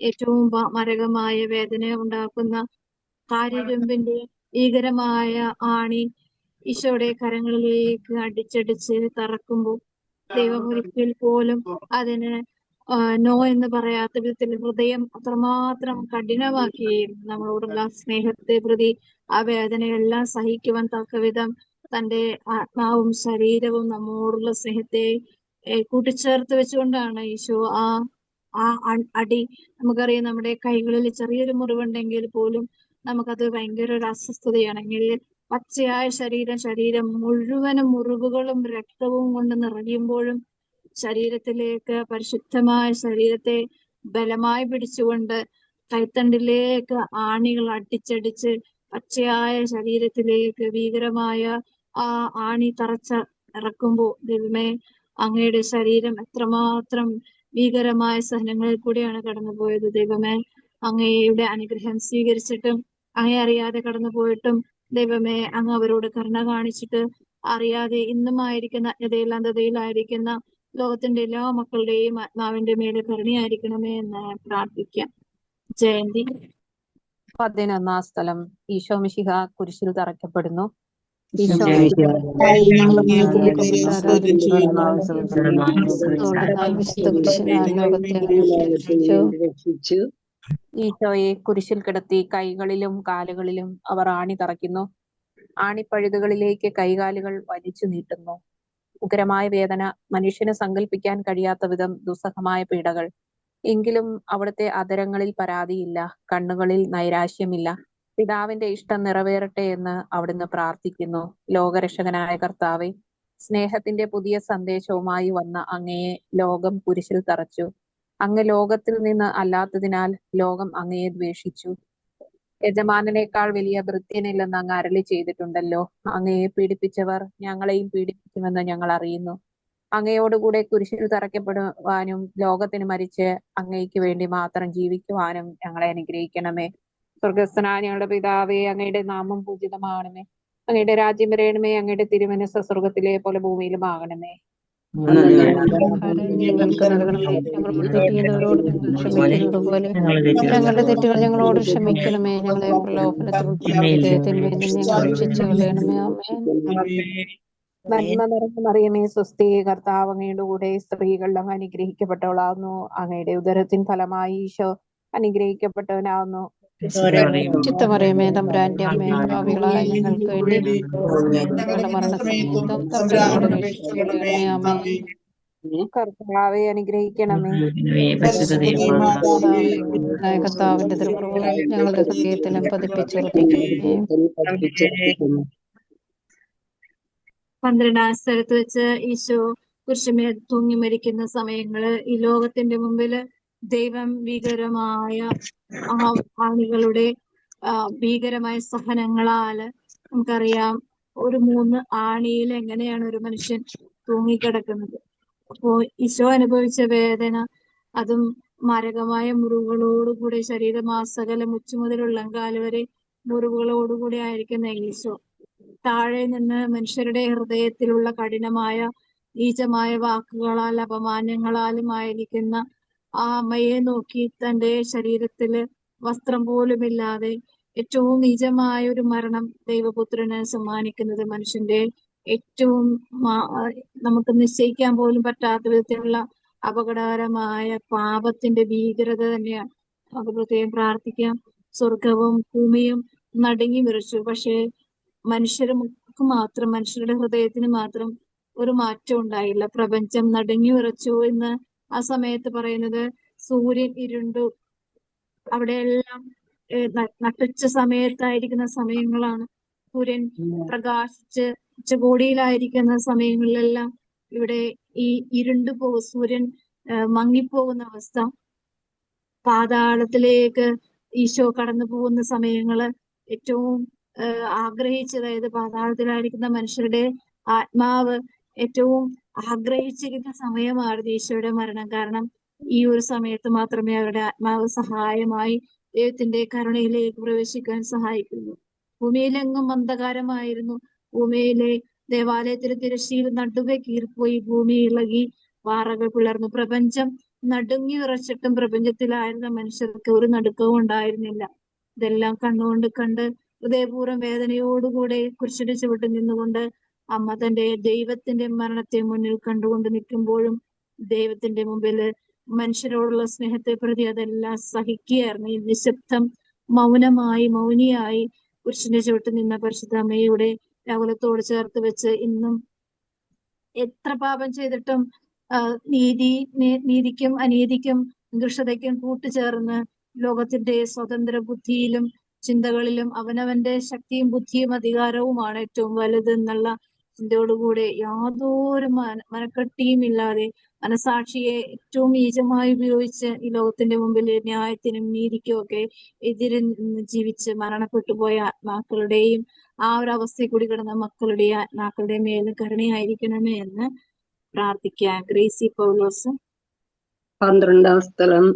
ഏറ്റവും മരകമായ വേദന ഉണ്ടാക്കുന്ന കാര്യരുമ്പിന്റെ ഭീകരമായ ആണി ഈശോയുടെ കരങ്ങളിലേക്ക് അടിച്ചടിച്ച് തറക്കുമ്പോൾ ദൈവം ഒരിക്കൽ പോലും അതിന് നോ എന്ന് പറയാത്ത വിധത്തിൽ ഹൃദയം അത്രമാത്രം കഠിനമാക്കുകയും നമ്മളോടുള്ള സ്നേഹത്തെ പ്രതി ആ വേദനയെല്ലാം സഹിക്കുവാൻ തക്കവിധം തന്റെ ആത്മാവും ശരീരവും നമ്മോടുള്ള സ്നേഹത്തെ കൂട്ടിച്ചേർത്ത് വെച്ചുകൊണ്ടാണ് ഈശോ ആ അടി, നമുക്കറിയാം നമ്മുടെ കൈകളിൽ ചെറിയൊരു മുറിവുണ്ടെങ്കിൽ പോലും നമുക്കത് ഭയങ്കര ഒരു അസ്വസ്ഥതയാണെങ്കിൽ പച്ചയായ ശരീരം മുഴുവനും മുറിവുകളും രക്തവും കൊണ്ട് നിറയുമ്പോഴും ശരീരത്തിലേക്ക്, പരിശുദ്ധമായ ശരീരത്തെ ബലമായി പിടിച്ചുകൊണ്ട് കൈത്തണ്ടിലേക്ക് ആണികൾ അടിച്ചടിച്ച് പച്ചയായ ശരീരത്തിലേക്ക് ഭീകരമായ ആ ആണി തറച്ച ഇറക്കുമ്പോൾ ദൈവമേ, അങ്ങയുടെ ശരീരം എത്രമാത്രം ഭീകരമായ സഹനങ്ങളിൽ കൂടിയാണ് കടന്നുപോയത്. ദൈവമേ, അങ്ങയുടെ അനുഗ്രഹം സ്വീകരിച്ചിട്ടും അങ്ങയെ അറിയാതെ കടന്നുപോയിട്ടും ദൈവമേ, അങ്ങ് അവരോട് കരുണ കാണിച്ചിട്ട് അറിയാതെ ഇന്നുമായിരിക്കുന്ന അജ്ഞതയിൽ അന്ധതയിലായിരിക്കുന്ന ലോകത്തിന്റെ എല്ലാ മക്കളുടെയും ആത്മാവിന്റെ മേലെ കരുണയായിരിക്കണമേ എന്ന് പ്രാർത്ഥിക്കാം. ജയന്തി. 11-ാം സ്ഥലം ഈശോ മിശിഹ കുരിശിൽ തറയ്ക്കപ്പെടുന്നു. ഈശോയെ കുരിശിൽ കിടത്തി കൈകളിലും കാലുകളിലും അവർ ആണി തറയ്ക്കുന്നു. ആണിപ്പഴുതുകളിലേക്ക് കൈകാലുകൾ വലിച്ചു നീട്ടുന്നു. ഉഗ്രമായ വേദന, മനുഷ്യന് സങ്കല്പിക്കാൻ കഴിയാത്ത വിധം ദുസ്സഹമായ പീഡകൾ. എങ്കിലും അവിടുത്തെ അധരങ്ങളിൽ പരാതിയില്ല, കണ്ണുകളിൽ നൈരാശ്യമില്ല. പിതാവിന്റെ ഇഷ്ടം നിറവേറട്ടെ എന്ന് അവിടുന്ന് പ്രാർത്ഥിക്കുന്നു. ലോകരക്ഷകനായ കർത്താവെ, സ്നേഹത്തിന്റെ പുതിയ സന്ദേശവുമായി വന്ന അങ്ങയെ ലോകം കുരിശിൽ തറച്ചു. അങ്ങ് ലോകത്തിൽ നിന്ന് അല്ലാത്തതിനാൽ ലോകം അങ്ങയെ ദ്വേഷിച്ചു. യജമാനനേക്കാൾ വലിയ ഭൃത്യനില്ലെന്ന് അങ്ങ് അരുളി ചെയ്തിട്ടുണ്ടല്ലോ. അങ്ങയെ പീഡിപ്പിച്ചവർ ഞങ്ങളെയും പീഡിപ്പിക്കുമെന്ന് ഞങ്ങൾ അറിയുന്നു. അങ്ങയോടുകൂടെ കുരിശിൽ തറയ്ക്കപ്പെടുവാനും ലോകത്തിന് മരിച്ച് അങ്ങയ്ക്ക് വേണ്ടി മാത്രം ജീവിക്കുവാനും ഞങ്ങളെ അനുഗ്രഹിക്കണമേ. സ്വർഗസ്ഥനായ ഞങ്ങളുടെ പിതാവേ, അങ്ങയുടെ നാമം പൂജിതമാകണമേ. അങ്ങയുടെ രാജ്യം വരയണമേ. അങ്ങയുടെ തിരുമനസ്സ് സ്വർഗത്തിലെ പോലെ ഭൂമിയിലും ആകണമേ. ഞങ്ങൾക്ക് നൽകണമേ. ഞങ്ങളോട് തെറ്റിയുന്നവരോട് ഞങ്ങൾ ക്ഷമിക്കുന്നത് പോലെ ഞങ്ങളുടെ തെറ്റുകൾ ഞങ്ങളോട് ക്ഷമിക്കണമേ. ഞങ്ങളെ പ്രലോഭനത്തിൽ ഉൾപ്പെടുത്തരുതേ, തിന്മയിൽ നിന്ന് ഞങ്ങളെ രക്ഷിച്ചു കളയണമേ. ആമേൻ. നന്മ നിറഞ്ഞ മറിയമേ, സ്വസ്തി, കർത്താവ് അങ്ങയുടെ കൂടെ സ്ത്രീകൾ അങ്ങ് അനുഗ്രഹിക്കപ്പെട്ടവളാകുന്നു. അങ്ങയുടെ ഉദരത്തിൻ ഫലമായി ഈശോ അനുഗ്രഹിക്കപ്പെട്ടവനാകുന്നു. ചിത്തമറിയമേ, തമ്പുരാന്റെ അമ്മേ, ഭാവികളായ ഞങ്ങൾക്ക് വേണ്ടി ഞങ്ങളുടെ മരണസമയത്തും തമ്പുരാനോട് രക്ഷിച്ചു കൊള്ളണമേ. ആമേൻ. കർത്താവെ അനുഗ്രഹിക്കണമേ. കർത്താവിന്റെ തിരുമുറിവുകൾ ഞങ്ങളുടെ ഹൃദയത്തിലും പതിപ്പിച്ചുറപ്പിക്കണമേ. 12-ാം സ്ഥലത്ത് വെച്ച് ഈശോ കുരിശുമേൽ തൂങ്ങി മരിക്കുന്ന സമയങ്ങള് ഈ ലോകത്തിന്റെ മുമ്പില് ദൈവം ഭീകരമായ ആണികളുടെ ഭീകരമായ സഹനങ്ങളാല് നമുക്കറിയാം ഒരു 3 ആണിയിൽ എങ്ങനെയാണ് ഒരു മനുഷ്യൻ തൂങ്ങിക്കിടക്കുന്നത്. അപ്പോ ഈശോ അനുഭവിച്ച വേദന, അതും മാരകമായ മുറിവുകളോടുകൂടി ശരീരമാസകലം ഉച്ച മുതൽ ഉള്ളംകാല് വരെ മുറിവുകളോടുകൂടി ആയിരിക്കുന്ന ഈശോ താഴെ നിന്ന് മനുഷ്യരുടെ ഹൃദയത്തിലുള്ള കഠിനമായ നീചമായ വാക്കുകളാൽ അപമാനങ്ങളാലും ആയിരിക്കുന്ന ആ അമ്മയെ നോക്കി തന്റെ ശരീരത്തില് വസ്ത്രം പോലുമില്ലാതെ ഏറ്റവും നീചമായ ഒരു മരണം ദൈവപുത്രന് സമ്മാനിക്കുന്നത് മനുഷ്യന്റെ ഏറ്റവും നമുക്ക് നിശ്ചയിക്കാൻ പോലും പറ്റാത്ത വിധത്തിലുള്ള അപകടകരമായ പാപത്തിന്റെ ഭീകരത തന്നെയാണ്. നമുക്ക് പ്രത്യേകം പ്രാർത്ഥിക്കാം. സ്വർഗവും ഭൂമിയും നടുങ്ങി വിറച്ചു. പക്ഷേ മനുഷ്യർക്ക് മാത്രം, മനുഷ്യരുടെ ഹൃദയത്തിന് മാത്രം ഒരു മാറ്റം ഉണ്ടായില്ല. പ്രപഞ്ചം നടുങ്ങി വിറച്ചു എന്ന് ആ സമയത്ത് പറയുന്നത് സൂര്യൻ ഇരുണ്ടു. അവിടെയെല്ലാം നട്ടുച്ച സമയത്തായിരിക്കുന്ന സമയങ്ങളാണ്. സൂര്യൻ പ്രകാശിച്ച് ഉച്ചകോടിയിലായിരിക്കുന്ന സമയങ്ങളിലെല്ലാം ഇവിടെ ഈ ഇരുണ്ടുപോകും, സൂര്യൻ മങ്ങിപ്പോകുന്ന അവസ്ഥ. പാതാളത്തിലേക്ക് ഈശോ കടന്നു പോകുന്ന സമയങ്ങള് ഏറ്റവും അതായത് പാതാളത്തിലായിരിക്കുന്ന മനുഷ്യരുടെ ആത്മാവ് ഏറ്റവും ആഗ്രഹിച്ചിരുന്ന സമയമായിരുന്നു ഈശോയുടെ മരണം. കാരണം ഈ ഒരു സമയത്ത് മാത്രമേ അവരുടെ ആത്മാവ് സഹായമായി ദൈവത്തിന്റെ കരുണയിലേക്ക് പ്രവേശിക്കാൻ സഹായിക്കുന്നു. ഭൂമിയിലെങ്ങും അന്ധകാരമായിരുന്നു. ഭൂമിയിലെ ദേവാലയത്തിലെ തിരശ്ശീല നടുവെ കീറിപ്പോയി, ഭൂമി ഇളകി, പാറകൾ പിളർന്നു. പ്രപഞ്ചം നടുങ്ങി വിറച്ചിട്ടും പ്രപഞ്ചത്തിലായിരുന്ന മനുഷ്യർക്ക് ഒരു നടുക്കവും ഉണ്ടായിരുന്നില്ല. ഇതെല്ലാം കണ്ണുകൊണ്ട് കണ്ട് ഹൃദയപൂർവ്വം വേദനയോടുകൂടെ കുരിശിന്റെ ചുവട്ടിൽ നിന്നുകൊണ്ട് അമ്മ തന്റെ ദൈവത്തിന്റെ മരണത്തെ മുന്നിൽ കണ്ടുകൊണ്ട് നിൽക്കുമ്പോഴും ദൈവത്തിന്റെ മുമ്പില് മനുഷ്യരോടുള്ള സ്നേഹത്തെ പ്രതി അതെല്ലാം സഹിക്കുകയായിരുന്നു. ഈ നിശബ്ദം മൗനിയായി കുരിശിന്റെ ചുവട്ടിൽ നിന്ന പരിശുദ്ധ അമ്മയുടെ രാകുലത്തോട് ചേർത്ത് വെച്ച് ഇന്നും എത്ര പാപം ചെയ്തിട്ടും നീതിക്കും അനീതിക്കും ദുഷ്ടതയ്ക്കും കൂട്ടുചേർന്ന് ലോകത്തിന്റെ സ്വതന്ത്ര ബുദ്ധിയിലും ചിന്തകളിലും അവനവന്റെ ശക്തിയും ബുദ്ധിയും അധികാരവുമാണ് ഏറ്റവും വലുത് എന്നുള്ള ചിന്തയോടുകൂടെ യാതൊരു മനക്കെട്ടിയും ഇല്ലാതെ മനസാക്ഷിയെ ഏറ്റവും നീചമായി ഉപയോഗിച്ച് ഈ ലോകത്തിന്റെ മുമ്പിൽ ന്യായത്തിനും നീതിക്കും ഒക്കെ എതിരെ ജീവിച്ച് മരണപ്പെട്ടു പോയ ആത്മാക്കളുടെയും ആ ഒരു അവസ്ഥയിൽ കൂടി കിടന്ന മക്കളുടെയും ആത്മാക്കളുടെയും മേലും കരുണയായിരിക്കണമേ എന്ന് പ്രാർത്ഥിക്കാം. ഗ്രേസി പൗലോസ്. 12-ാം സ്ഥലം.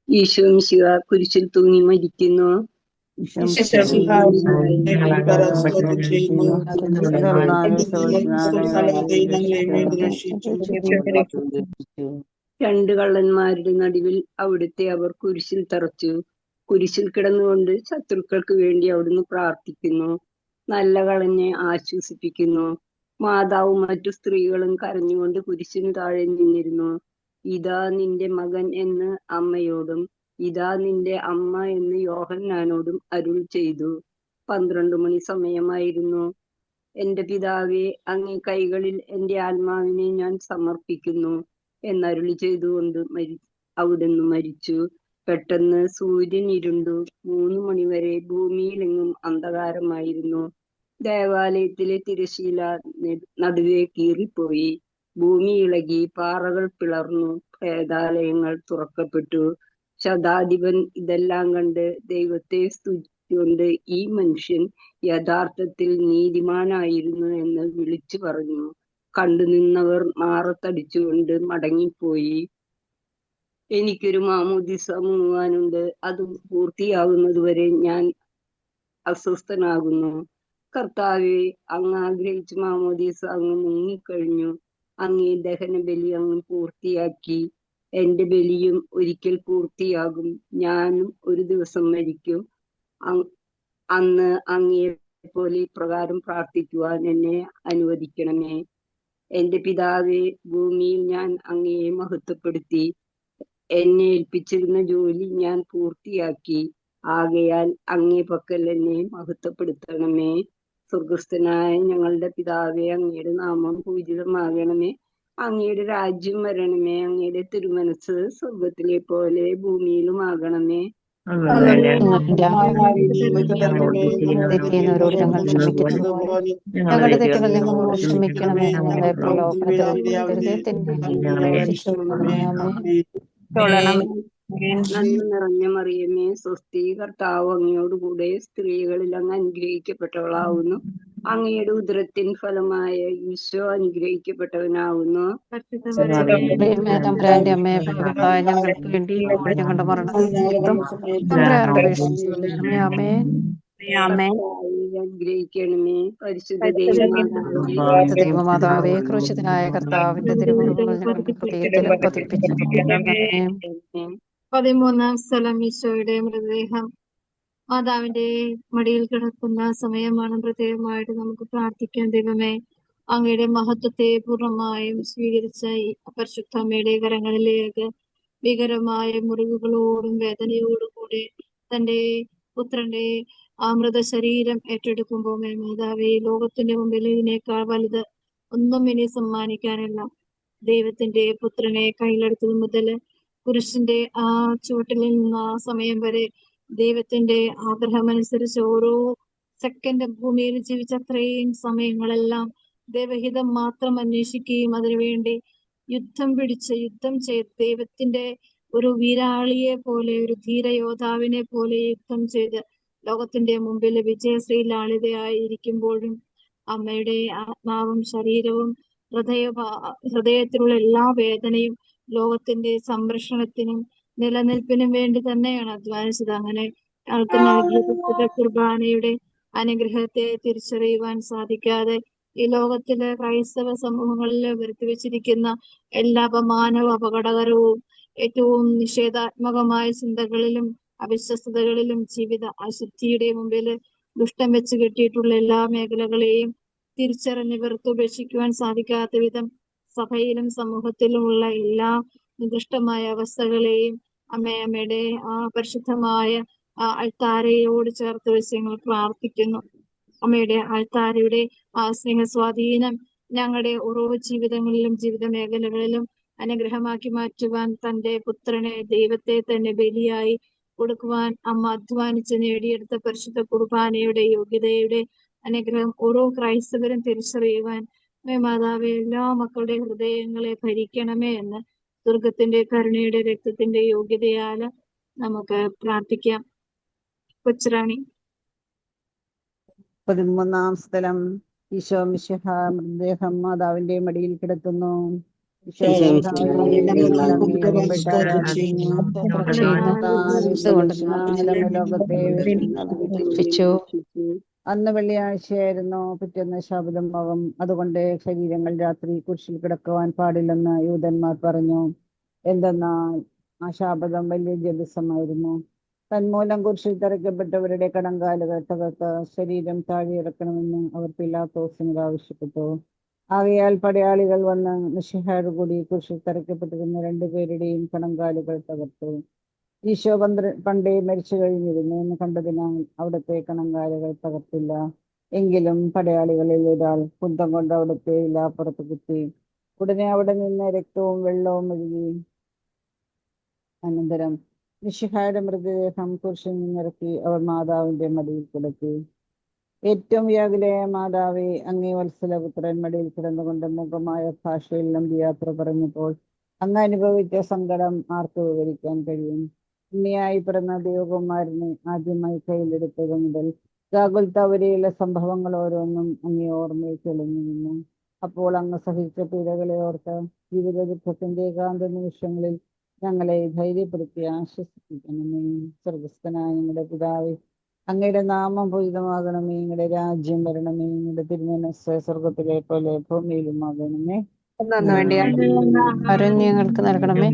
ഈശോ മിശിഹ കുരിശിൽ തൂങ്ങി മരിക്കുന്നു. രണ്ട് കള്ളന്മാരുടെ നടുവിൽ അവിടുത്തെ അവർ കുരിശിൽ തറച്ചു. കുരിശിൽ കിടന്നുകൊണ്ട് ശത്രുക്കൾക്ക് വേണ്ടി അവിടുന്ന് പ്രാർത്ഥിക്കുന്നു. നല്ല കള്ളനെ ആശ്വസിപ്പിക്കുന്നു. മാതാവും മറ്റു സ്ത്രീകളും കരഞ്ഞുകൊണ്ട് കുരിശിന് താഴെ നിന്നിരുന്നു. ഇതാ നിന്റെ മകൻ എന്ന് അമ്മയോടും ഇതാ നിന്റെ അമ്മ എന്ന് യോഹന്നാനോടും അരുൾ ചെയ്തു. 12 മണി സമയമായിരുന്നു. എന്റെ പിതാവേ, അങ്ങേ കൈകളിൽ എന്റെ ആത്മാവിനെ ഞാൻ സമർപ്പിക്കുന്നു എന്നരുളി ചെയ്തുകൊണ്ട് അവിടുന്ന് മരിച്ചു. പെട്ടെന്ന് സൂര്യൻ ഇരുണ്ടു. 3 മണിവരെ ഭൂമിയിലെങ്ങും അന്ധകാരമായിരുന്നു. ദേവാലയത്തിലെ തിരശീല നടുവേ കീറിപ്പോയി, ഭൂമി ഇളകി, പാറകൾ പിളർന്നു, പ്രേതാലയങ്ങൾ തുറക്കപ്പെട്ടു. ശതാധിപൻ ഇതെല്ലാം കണ്ട് ദൈവത്തെ സ്തുതിച്ചുകൊണ്ട് ഈ മനുഷ്യൻ യഥാർത്ഥത്തിൽ നീതിമാനായിരുന്നു എന്ന് വിളിച്ചു പറഞ്ഞു. കണ്ടുനിന്നവർ മാറത്തടിച്ചുകൊണ്ട് മടങ്ങിപ്പോയി. എനിക്കൊരു മാമോദിസ മുങ്ങുവാനുണ്ട്, അത് പൂർത്തിയാകുന്നതുവരെ ഞാൻ അസ്വസ്ഥനാകുന്നു. കർത്താവെ, അങ്ങ് ആഗ്രഹിച്ച മാമോദിസ അങ്ങ് മുങ്ങിക്കഴിഞ്ഞു. അങ്ങേ ദഹനബലി അങ്ങ് പൂർത്തിയാക്കി. എന്റെ ബലിയും ഒരിക്കൽ പൂർത്തിയാകും. ഞാനും ഒരു ദിവസം മരിക്കും. അന്ന് അങ്ങയെ പോലെ ഇപ്രകാരം പ്രാർത്ഥിക്കുവാൻ എന്നെ അനുവദിക്കണമേ. എന്റെ പിതാവേ, ഭൂമിയിൽ ഞാൻ അങ്ങയെ മഹത്വപ്പെടുത്തി. എന്നെ ഏൽപ്പിച്ചിരുന്ന ജോലി ഞാൻ പൂർത്തിയാക്കി. ആകയാൽ അങ്ങേ പക്കൽ എന്നെ മഹത്വപ്പെടുത്തണമേ. സ്വർഗസ്ഥനായ ഞങ്ങളുടെ പിതാവേ, അങ്ങയുടെ നാമം പൂജിതമാകണമേ. അങ്ങയുടെ രാജ്യം വരണമേ. അങ്ങയുടെ തിരുമനസ് സ്വർഗത്തിലെ പോലെ ഭൂമിയിലും ആകണമേ. അന്ന് അന്ന് വേണ്ട ഞങ്ങളുടെ ഞങ്ങളോട് തെറ്റിയുന്നവരോട് ഞങ്ങൾ ക്ഷമിക്കുന്നത് പോലെ ഞങ്ങളുടെ തെറ്റുകൾ ഞങ്ങളോട് ക്ഷമിക്കണമേ. ഞങ്ങളെ പ്രലോഭനത്തിൽ ഉൾപ്പെടുത്തരുതേ, തിന്മയിൽ ഞങ്ങളെ രക്ഷിക്കണമേ. ആമേൻ. നന്മ നിറഞ്ഞ മറിയമേ, സ്വസ്തി, കർത്താവ് അങ്ങയോടുകൂടെ സ്ത്രീകളിൽ അങ്ങ് അനുഗ്രഹിക്കപ്പെട്ടവളാവുന്നു. അങ്ങയുടെ ഉദരത്തിൻ ഫലമായ ഈശോ അനുഗ്രഹിക്കപ്പെട്ടവനാവുന്നു. തമ്പുരാന്റെ അമ്മയെ പാപികളായ ഞങ്ങൾക്ക് വേണ്ടി ഇപ്പോഴും ഞങ്ങളുടെ മരണസമയത്തും തമ്പുരാനോട് അപേക്ഷിച്ചുകൊള്ളണമേ. ആമേൻ. കർത്താവേ, അനുഗ്രഹിക്കണമേ. പരിശുദ്ധ ദൈവമാതാവേ, ക്രൂശിതനായ കർത്താവിന്റെ തിരുമുറിവുകൾ ഞങ്ങളുടെ ഹൃദയത്തിൽ പതിപ്പിച്ചു. 13-ാം സ്ഥലം ഈശോയുടെ മൃതദേഹം മാതാവിന്റെ മടിയിൽ കിടക്കുന്ന സമയമാണ്. പ്രത്യേകമായിട്ട് നമുക്ക് പ്രാർത്ഥിക്കാം. ദൈവമേ, അങ്ങയുടെ മഹത്വത്തെ പൂർണ്ണമായും സ്വീകരിച്ച ഈ പരിശുദ്ധ അമ്മയുടെ കരങ്ങളിലേക്ക് ഭീകരമായ മുറിവുകളോടും വേദനയോടും കൂടെ തന്റെ പുത്രന്റെ മൃതശരീരം ഏറ്റെടുക്കുമ്പോൾ മാതാവേ, ലോകത്തിന്റെ മുമ്പിൽ ഇതിനേക്കാൾ വലുത് ഒന്നും ഇനി സമ്മാനിക്കാനില്ല. ദൈവത്തിന്റെ പുത്രനെ കയ്യിലെടുത്തത് മുതൽ കുരിശിന്റെ ചുവട്ടിൽ നിന്ന് ആ സമയം വരെ ദൈവത്തിന്റെ ആഗ്രഹമനുസരിച്ച് ഓരോ സെക്കൻഡ് ഭൂമിയിൽ ജീവിച്ച അത്രയും സമയങ്ങളെല്ലാം ദൈവഹിതം മാത്രം അന്വേഷിക്കുകയും അതിനുവേണ്ടി യുദ്ധം ചെയ്ത് ദൈവത്തിന്റെ ഒരു വീരാളിയെ പോലെ, ഒരു ധീരയോദ്ധാവിനെ പോലെ യുദ്ധം ചെയ്ത് ലോകത്തിന്റെ മുമ്പിൽ വിജയശ്രീലാളിതയായിരിക്കുമ്പോഴും അമ്മയുടെ ആത്മാവും ശരീരവും ഹൃദയത്തിലുള്ള എല്ലാ വേദനയും ലോകത്തിന്റെ സംരക്ഷണത്തിനും നിലനിൽപ്പിനും വേണ്ടി തന്നെയാണ് അധ്വാനിച്ചത്. അങ്ങനെ ആൾക്ക് നൽകിയ വിശുദ്ധ കുർബാനയുടെ അനുഗ്രഹത്തെ തിരിച്ചറിയുവാൻ സാധിക്കാതെ ഈ ലോകത്തിലെ ക്രൈസ്തവ സമൂഹങ്ങളിൽ വരുത്തിവെച്ചിരിക്കുന്ന എല്ലാ അപമാനവും അപകടകരവും ഏറ്റവും നിഷേധാത്മകമായ ചിന്തകളിലും അവിശ്വസ്തകളിലും ജീവിത അശുദ്ധിയുടെ മുമ്പിൽ ദുഷ്ടം വെച്ച് കെട്ടിയിട്ടുള്ള എല്ലാ മേഖലകളെയും തിരിച്ചറിഞ്ഞ് വെറുത്തുപേക്ഷിക്കുവാൻ സാധിക്കാത്ത വിധം സഭയിലും സമൂഹത്തിലുമുള്ള എല്ലാ നികൃഷ്ടമായ അവസ്ഥകളെയും അമ്മയുടെ പരിശുദ്ധമായ അൾത്താരയോട് ചേർത്ത് വെച്ച് ഞങ്ങൾ പ്രാർത്ഥിക്കുന്നു. അമ്മയുടെ അൾത്താരയുടെ സ്നേഹ സ്വാധീനം ഞങ്ങളുടെ ഓരോ ജീവിതങ്ങളിലും ജീവിത മേഖലകളിലും അനുഗ്രഹമാക്കി മാറ്റുവാൻ തന്റെ പുത്രനെ, ദൈവത്തെ തന്നെ ബലിയായി കൊടുക്കുവാൻ അമ്മ അധ്വാനിച്ച് നേടിയെടുത്ത പരിശുദ്ധ കുർബാനയുടെ യോഗ്യതയുടെ അനുഗ്രഹം ഓരോ ക്രൈസ്തവരും തിരിച്ചറിയുവാൻ മാതാവേ, എല്ലാ മക്കളുടെ ഹൃദയങ്ങളെ ഭരിക്കണമേ എന്ന് സ്വർഗത്തിന്റെ കരുണയുടെ രക്തത്തിന്റെ യോഗ്യതയാൽ നമുക്ക് പ്രാർത്ഥിക്കാം. കൊച്ചുറാണി. 13-ാം സ്ഥലം ഈശോ മിശിഹ മൃതദേഹം മാതാവിന്റെ മടിയിൽ കിടത്തുന്നു. ലോകത്തെ അന്ന് വെള്ളിയാഴ്ചയായിരുന്നു. പിറ്റേന്ന് ശബദമാകും. അതുകൊണ്ട് ശരീരങ്ങൾ രാത്രി കുരിശിൽ കിടക്കുവാൻ പാടില്ലെന്ന് യൂതന്മാർ പറഞ്ഞു. എന്തെന്നാൽ ആ ശാപതം വലിയ ദിവസമായിരുന്നു. തന്മൂലം കുരിശിൽ തറയ്ക്കപ്പെട്ടവരുടെ കടങ്കാലുകൾ തകർത്ത് ശരീരം താഴെയിറക്കണമെന്ന് അവർ പിലാത്തോസിനോട് ആവശ്യപ്പെട്ടു. ആകയാൽ പടയാളികൾ വന്ന് മിശിഹായോട് കൂടി കുരിശിൽ തറയ്ക്കപ്പെട്ടിരുന്ന 2 പേരുടെയും കടങ്കാലുകൾ തകർത്തു. ഈശോ പണ്ടേ മരിച്ചു കഴിഞ്ഞിരുന്നു എന്ന് കണ്ടതിനാൽ അവിടുത്തെ കണങ്കാലുകൾ തകർത്തില്ല. എങ്കിലും പടയാളികളിൽ ഒരാൾ കുന്തം കൊണ്ട് അവിടുത്തെ ഇലാപ്പുറത്ത് കുത്തി. ഉടനെ അവിടെ നിന്ന് രക്തവും വെള്ളവും ഒഴുകി. അനന്തരം മിശിഹായുടെ മൃതദേഹം കുരിശിൽ നിന്നിറക്കി അവർ മാതാവിന്റെ മടിയിൽ കിടത്തി. ഏറ്റവും വ്യാകുലയായ മാതാവേ, അങ്ങേ വത്സലപുത്രൻ മടിയിൽ കിടന്നുകൊണ്ട് മുഖമായ ഭാഷയിൽ നമ്പിയാത്ര പറഞ്ഞപ്പോൾ അങ്ങ് അനുഭവിച്ച സങ്കടം ആർക്ക് വിവരിക്കാൻ കഴിയും? ഉണ്ണിയായി പിറന്ന ദൈവകുമാരനെ ആദ്യമായി കയ്യിലെടുത്തത് മുതൽ ഗാഗുൽത്ത വരെയുള്ള സംഭവങ്ങൾ ഓരോന്നും അങ്ങേ ഓർമ്മയിൽ തെളിഞ്ഞു നിന്നു. അപ്പോൾ അങ്ങ് സഹിച്ച പീഡകളെ ഓർത്ത് ജീവിത ദുഃഖത്തിന്റെ ഏകാന്ത നിമിഷങ്ങളിൽ ഞങ്ങളെ ധൈര്യപ്പെടുത്തി ആശ്വസിപ്പിക്കണമേ. സ്വർഗസ്ഥനായ ഞങ്ങളുടെ പിതാവേ, അങ്ങയുടെ നാമം പൂജിതമാകണമേ. അങ്ങയുടെ രാജ്യം വരണമേ. അങ്ങയുടെ തിരുമനസ്സ് സ്വർഗത്തിലെ പോലെ ഭൂമിയിലുമാകണമേ. ഞങ്ങൾക്ക് നൽകണമേ.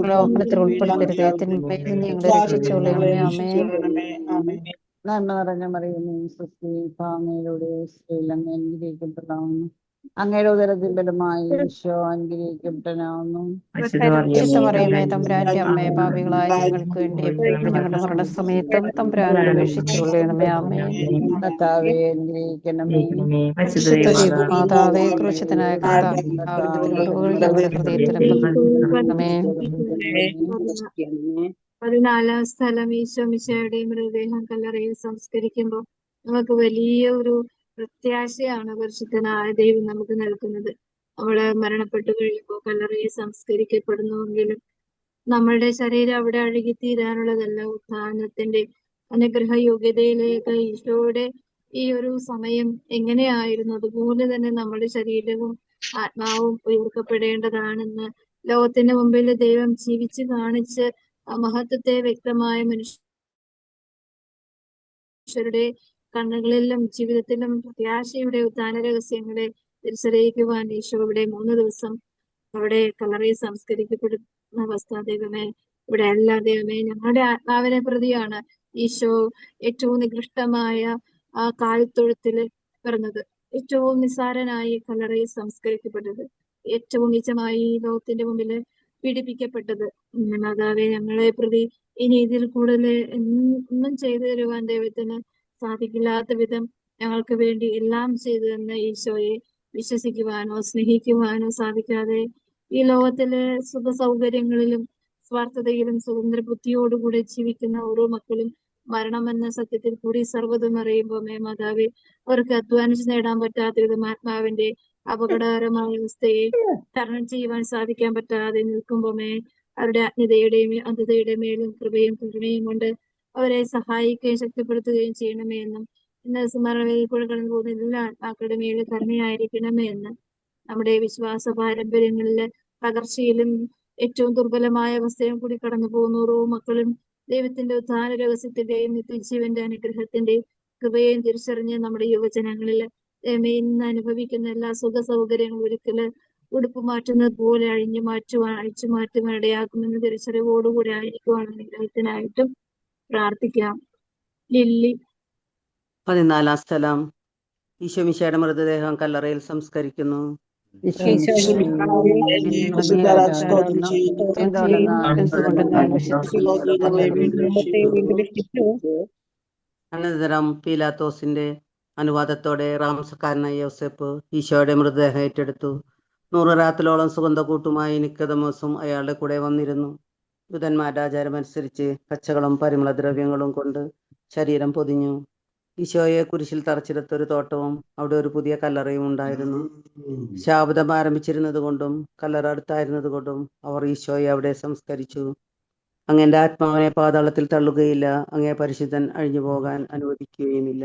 ലോകത്തിൽ ഉൾപ്പെടുത്തരുതേ, തിന്മയിൽ നിന്ന് ഞങ്ങളെ രക്ഷിച്ചുകൊള്ളണമേ. ആമേൻ. നന്മ നിറഞ്ഞ മറിയമേ, സ്വസ്തി, അങ്ങയുടെ സ്ത്രീയിൽ അങ്ങ് അനുഗ്രഹിക്കപ്പെട്ടതാവുന്നു. അങ്ങയുടെ ഉദരത്തിൻ ഫലമായി ഈശോ അനുഗ്രഹിക്കപ്പെട്ടവനാകുന്നു. പരിശുദ്ധ പരിശുദ്ധ മറിയമേ മറിയമേ തമ്പുരാന്റെ അമ്മേ, പാപികളായ ഞങ്ങൾക്ക് വേണ്ടി എപ്പോഴും ഞങ്ങളുടെ മരണസമയത്തും തമ്പുരാനോട് അപേക്ഷിച്ചുകൊള്ളണമേ. ആമേൻ. കർത്താവെ അനുഗ്രഹിക്കണമേ. വിശുദ്ധ ദൈവമാതാവേ, ക്രൂശിതനായ കർത്താവേ, അവിടുത്തെ മുറിവുകൾ ഞങ്ങളുടെ ഹൃദയത്തിലും പകരണമേ. 14 സ്ഥലം ഈശോ മിശിഹായുടെ മൃതദേഹം കല്ലറയിൽ സംസ്കരിക്കുമ്പോൾ നമുക്ക് വലിയ ഒരു പ്രത്യാശയാണ് പരിശുദ്ധനായ ദൈവം നമുക്ക് നൽകുന്നത്. നമ്മള് മരണപ്പെട്ടു കഴിയുമ്പോൾ കല്ലറയിൽ സംസ്കരിക്കപ്പെടുന്നുവെങ്കിലും നമ്മളുടെ ശരീരം അവിടെ അഴുകിത്തീരാനുള്ളതല്ല. ഉത്ഥാനത്തിന്റെ അനുഗ്രഹ യോഗ്യതയിലേക്ക് ഈശോയുടെ ഈ ഒരു സമയം എങ്ങനെയായിരുന്നു അതുപോലെ തന്നെ നമ്മുടെ ശരീരവും ആത്മാവും ഉയർത്തപ്പെടേണ്ടതാണെന്ന് ലോകത്തിന് മുമ്പിൽ ദൈവം ജീവിച്ച് കാണിച്ച് ആ മഹത്വത്തെ വ്യക്തമായ മനുഷ്യരുടെ കണ്ണുകളിലും ജീവിതത്തിലും പ്രത്യാശയുടെ ഉത്ഥാന രഹസ്യങ്ങളെ തിരിച്ചറിയിക്കുവാൻ ഈശോ ഇവിടെ 3 ദിവസം അവിടെ കല്ലറയിൽ സംസ്കരിക്കപ്പെടുന്ന അവസ്ഥ. ദൈവമേ, ഇവിടെ അല്ല ദൈവമേ, ഞങ്ങളുടെ ആത്മാവിനെ പ്രതിയാണ് ഈശോ ഏറ്റവും നികൃഷ്ടമായ ആ കാലിത്തൊഴുത്തില് പിറന്നത്, ഏറ്റവും നിസ്സാരനായി കല്ലറയിൽ സംസ്കരിക്കപ്പെട്ടത്, ഏറ്റവും നിജമായി ഈ ലോകത്തിന്റെ മുമ്പിൽ പീഡിപ്പിക്കപ്പെട്ടത്. മാതാവേ, ഞങ്ങളെ പ്രതി ഇനി ഇതിൽ കൂടുതൽ ഒന്നും ചെയ്തു തരുവാൻ ദൈവത്തിന് സാധിക്കില്ലാത്ത വിധം ഞങ്ങൾക്ക് വേണ്ടി എല്ലാം ചെയ്തു തന്ന ഈശോയെ വിശ്വസിക്കുവാനോ സ്നേഹിക്കുവാനോ സാധിക്കാതെ ഈ ലോകത്തിലെ സുഖ സൗകര്യങ്ങളിലും സ്വാർത്ഥതയിലും സ്വതന്ത്ര ബുദ്ധിയോടുകൂടി ജീവിക്കുന്ന ഓരോ മക്കളും മരണമെന്ന സത്യത്തിൽ കൂടി സർവ്വതും അറിയുമ്പോൾ മാതാവേ, അവർക്ക് അധ്വാനിച്ച് നേടാൻ പറ്റാത്ത വിധം ആത്മാവിന്റെ അപകടകരമായ അവസ്ഥയെ തരണം ചെയ്യുവാൻ സാധിക്കാൻ പറ്റാതെ നിൽക്കുമ്പോമേ, അവരുടെ അജ്ഞതയുടെയും അന്ധതയുടെ മേലും കൃപയും കരുണയും കൊണ്ട് അവരെ സഹായിക്കുകയും ശക്തിപ്പെടുത്തുകയും ചെയ്യണമേ എന്നും ഇന്ന് സ്മരണയിൽ കൂടെ കടന്നു പോകുന്ന എല്ലാ ആത്മാക്കളുടെ മേലും കരുണയായിരിക്കണമേ എന്ന് നമ്മുടെ വിശ്വാസ പാരമ്പര്യങ്ങളിലെ തകർച്ചയിലും ഏറ്റവും ദുർബലമായ അവസ്ഥയും കൂടി കടന്നു പോകുന്ന ഓരോ മക്കളും ദൈവത്തിന്റെ ഉദ്ധാന രഹസ്യത്തിന്റെയും നിത്യജീവന്റെ അനുഗ്രഹത്തിന്റെയും കൃപയെയും തിരിച്ചറിഞ്ഞ് നമ്മുടെ യുവജനങ്ങളിൽ ഇന്ന് അനുഭവിക്കുന്ന എല്ലാ സുഖ സൗകര്യങ്ങളും ഒരിക്കല് ഉടുപ്പ് മാറ്റുന്നത് പോലെ അഴിച്ചു മാറ്റുവാൻ ഇടയാക്കുമെന്ന് തിരിച്ചറിവോടുകൂടി ആയിരിക്കുവാൻ അനുഗ്രഹത്തിനായിട്ടും പ്രാർത്ഥിക്കാം. ലില്ലി. 14 സ്ഥലം ഈശോ മിശിഹായുടെ മൃതദേഹം കല്ലറയിൽ സംസ്കരിക്കുന്നു. അനന്തരം പീലാത്തോസിന്റെ അനുവാദത്തോടെ റാംസക്കാരനായ യോസേപ്പ് ഈശോയുടെ മൃതദേഹം ഏറ്റെടുത്തു. 100 രാത്രിയോളം സുഗന്ധക്കൂട്ടുമായി നിക്കോദെമോസും അയാളുടെ കൂടെ വന്നിരുന്നു. യൂദന്മാരുടെ ആചാരമനുസരിച്ച് പച്ചകളും പരിമളദ്രവ്യങ്ങളും കൊണ്ട് ശരീരം പൊതിഞ്ഞു. ഈശോയെ കുരിശിൽ തറച്ചെടുത്ത ഒരു തോട്ടവും അവിടെ ഒരു പുതിയ കല്ലറയും ഉണ്ടായിരുന്നു. ശാബദം ആരംഭിച്ചിരുന്നത് കൊണ്ടും കല്ലറ അടുത്തായിരുന്നത് കൊണ്ടും അവർ ഈശോയെ അവിടെ സംസ്കരിച്ചു. അങ്ങയുടെ ആത്മാവിനെ പാതാളത്തിൽ തള്ളുകയില്ല, അങ്ങേ പരിശുദ്ധൻ അഴിഞ്ഞു പോകാൻ അനുവദിക്കുകയുമില്ല.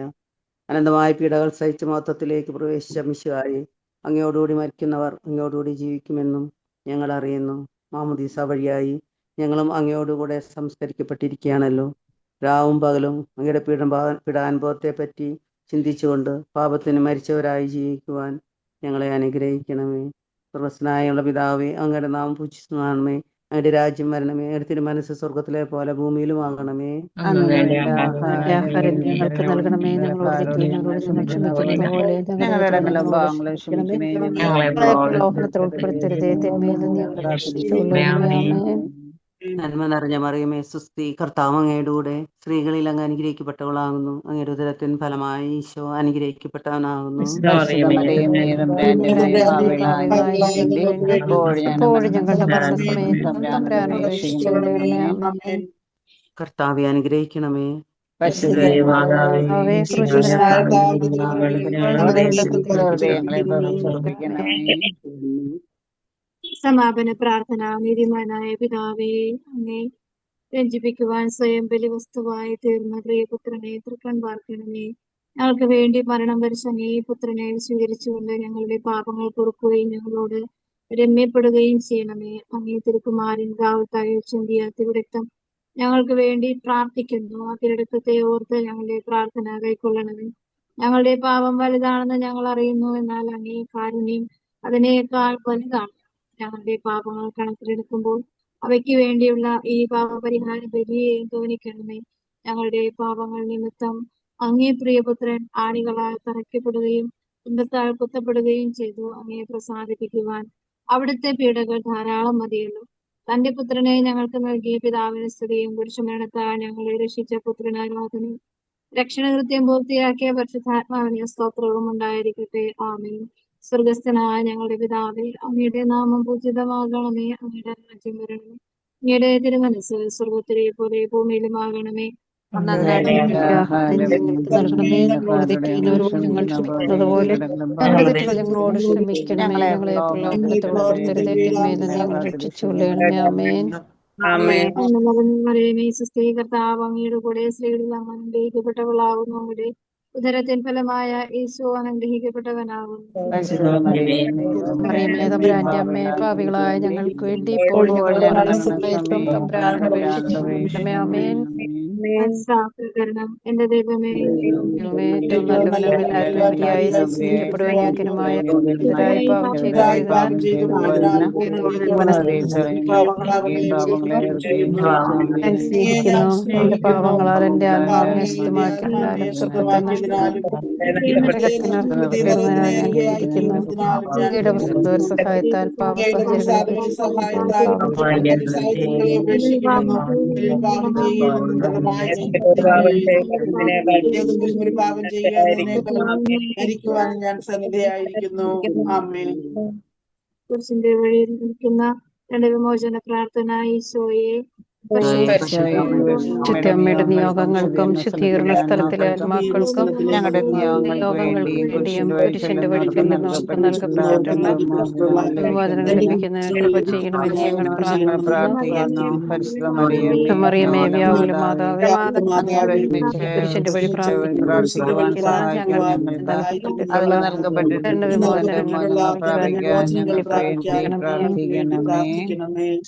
അനന്തമായ പീഡകൾ സഹിച്ച് മഹത്വത്തിലേക്ക് പ്രവേശിച്ച മിശിഹായെ, അങ്ങയോടുകൂടി മരിക്കുന്നവർ അങ്ങയോടുകൂടി ജീവിക്കുമെന്നും ഞങ്ങൾ അറിയുന്നു. മാമോദീസ വഴിയായി ഞങ്ങളും അങ്ങയോടുകൂടെ സംസ്കരിക്കപ്പെട്ടിരിക്കുകയാണല്ലോ. രാവും പകലും അങ്ങയുടെ പീഡാനുഭവത്തെ പറ്റി ചിന്തിച്ചുകൊണ്ട് പാപത്തിന് മരിച്ചവരായി ജീവിക്കുവാൻ ഞങ്ങളെ അനുഗ്രഹിക്കണമേ. സ്വർഗ്ഗസ്ഥനായുള്ള പിതാവേ, അങ്ങയുടെ നാമം പൂജിതമാകണമേ, അങ്ങയുടെ രാജ്യം വരണമേ, അങ്ങയുടെ തിരുമനസ്സ് സ്വർഗത്തിലെ പോലെ ഭൂമിയിലും ആകണമേ. ആഹാരം ഞങ്ങൾക്ക് നൽകണമേ, ഞങ്ങളോട് തെറ്റുന്നവരോട് ക്ഷമിക്കുന്നത് പോലെ ഞങ്ങളുടെ പാപങ്ങളെ ക്ഷമിക്കണമേ, പ്രലോഭനത്തിൽ ഉൾപ്പെടുത്തരുതേ, തിന്മയിൽ നിന്ന് ഞങ്ങളെ രക്ഷിച്ചുകൊള്ളണമേ. ആമേൻ. നന്മ നിറഞ്ഞ മറിയമേ, സുസ്തി, കർത്താവ് അങ്ങയുടെ കൂടെ സ്ത്രീകളിൽ അങ്ങ് അനുഗ്രഹിക്കപ്പെട്ടവളാകുന്നു. അങ്ങയുടെ ഉദരത്തിൻ ഫലമായി ഈശോ അനുഗ്രഹിക്കപ്പെട്ടവനാകുന്നു. ഇപ്പോഴും ഞങ്ങളുടെ മരണസമയത്തും തമ്പുരാനോട് അപേക്ഷിച്ചുകൊള്ളണമേ. ആമേൻ. കർത്താവെ അനുഗ്രഹിക്കണമേ. സമാപന പ്രാർത്ഥന. നീതിമാനായ പിതാവേ, അങ്ങേ രഞ്ജിപ്പിക്കുവാൻ സ്വയം ബലി വസ്തുവായി തീർന്ന പ്രിയപുത്രനെ തൃക്കൺ പാർക്കണമേ. ഞങ്ങൾക്ക് വേണ്ടി മരണം വരിച്ച അങ്ങേ പുത്രനെ സ്വീകരിച്ചുകൊണ്ട് ഞങ്ങളുടെ പാപങ്ങൾ പൊറുക്കുകയും ഞങ്ങളോട് രമ്യപ്പെടുകയും ചെയ്യണമേ. അങ്ങേ തിരുക്കുമാരൻ ഗാവത്തായ ചിന്തിയ തിരുരക്തം ഞങ്ങൾക്ക് വേണ്ടി പ്രാർത്ഥിക്കുന്നു. ആ തിരുരക്തത്തെ ഓർത്ത് ഞങ്ങളുടെ പ്രാർത്ഥന കൈക്കൊള്ളണമേ. ഞങ്ങളുടെ പാപം വലുതാണെന്ന് ഞങ്ങൾ അറിയുന്നു, എന്നാൽ അങ്ങേ കാരുണ്യം അതിനേക്കാൾ വലുതാണ്. ഞങ്ങളുടെ പാപങ്ങൾ കണക്കിലെടുക്കുമ്പോൾ അവയ്ക്ക് വേണ്ടിയുള്ള ഈ പാപപരിഹാര ബലിയെയും തോന്നിക്കണമേ. ഞങ്ങളുടെ പാപങ്ങൾ നിമിത്തം അങ്ങേ പ്രിയപുത്രൻ ആണികളാൽ തറയ്ക്കപ്പെടുകയും കുന്തത്താൽ കുത്തപ്പെടുകയും ചെയ്തു. അങ്ങയെ പ്രസാദിപ്പിക്കുവാൻ അവിടുത്തെ പീഡകൾ ധാരാളം മതിയല്ലോ. തന്റെ പുത്രനെ ഞങ്ങൾക്ക് നൽകിയ പിതാവിന് സ്തുതിയും, കുരിശുമരണത്താൽ ഞങ്ങളെ രക്ഷിച്ച പുത്രന് ആരാധനയും, രക്ഷണകൃത്യം പൂർത്തിയാക്കിയ പരിശുദ്ധാത്മാവിന് സ്തോത്രവും ഉണ്ടായിരിക്കട്ടെ. ആമേൻ. സ്വർഗസ്ഥനായ ഞങ്ങളുടെ പിതാവേ, അങ്ങയുടെ നാമം പൂജിതമാകണമേ. അങ്ങയുടെ രാജ്യം വരണമേ. അങ്ങയുടെ തിരുമനസ്സ് സ്വർഗത്തിലെ പോലെ ഭൂമിയിലുമാകണമേ. ആഹാരം ഞങ്ങൾക്ക് നൽകണമേ. ഞങ്ങളോട് തെറ്റ് ചെയ്യുന്നവരോട് ഞങ്ങൾ ക്ഷമിക്കുന്നത് പോലെ ഞങ്ങളുടെ തെറ്റുകൾ ഞങ്ങളോട് ക്ഷമിക്കണമേ. ഞങ്ങളെ പ്രലോഭനത്തിൽ ഉൾപ്പെടുത്തരുതേ, തിന്മയിൽ നിന്ന് ഞങ്ങൾ രക്ഷിച്ചുകൊള്ളണമേ. ആമേൻ. ആമേൻ. മറിയമേ, സുസ്ഥി, കർത്താവ് അങ്ങയുടെ കൂടെ സ്ത്രീകളിൽ അങ്ങ് അനുഗ്രഹിക്കപ്പെട്ടവളാകുന്നു. അങ്ങയുടെ ഉദരത്തിൻ ഫലമായ യേശു അനുഗ്രഹിക്കപ്പെട്ടവനാകുന്നു. മറിയമേ, തമ്പുരാന്റെ അമ്മേ, പാപികളായ ഞങ്ങൾക്ക് വേണ്ടി ഇപ്പോൾ ഞങ്ങളുടെ മരണസമയത്തും തമ്പുരാനോട് അപേക്ഷിച്ചുകൊള്ളണമേ. ആമേൻ. കരണം എന്റെ ദൈവമേ, ഏറ്റവും നല്ലവനും എല്ലാവരും ഉപരിയായി രക്ഷിക്കപ്പെടുവാൻ യോഗ്യനുമായ പാപം ചെയ്തു എന്റെ പാപങ്ങളാൽ എന്റെ ആത്മാവിനെ ശുദ്ധമാക്കി സഹായത്താൽ മരിക്കുവാൻ ഞാൻ സന്നദ്ധയായിരിക്കുന്നു. ആമേൻ. കുരിശിന്റെ വഴിയിൽ നിൽക്കുന്ന രണ്ട് വിമോചന പ്രാർത്ഥന. ഈശോയെ, അമ്മയുടെ നിയോഗങ്ങൾക്കും ശുദ്ധീകരണ സ്ഥലത്തിലെ ആത്മാക്കൾക്കും ഞങ്ങളുടെ നിയോഗങ്ങൾക്ക് വേണ്ടിയും പുരുഷന്റെ വഴി ചെല്ലുന്നവർക്ക് നൽകപ്പെട്ടിട്ടുള്ള വിമോചനം ലഭിക്കുന്നതിന് കൃപ ചെയ്യണമെന്ന് ഞങ്ങൾ പ്രാർത്ഥിക്കുന്നു. മറിയമേ, വ്യാകുല മാതാവേ, പുരുഷന്റെ വഴി പ്രാർത്ഥിക്കുന്ന ഞങ്ങൾ വിമോചനങ്ങൾ പ്രാർത്ഥിക്കണമേ.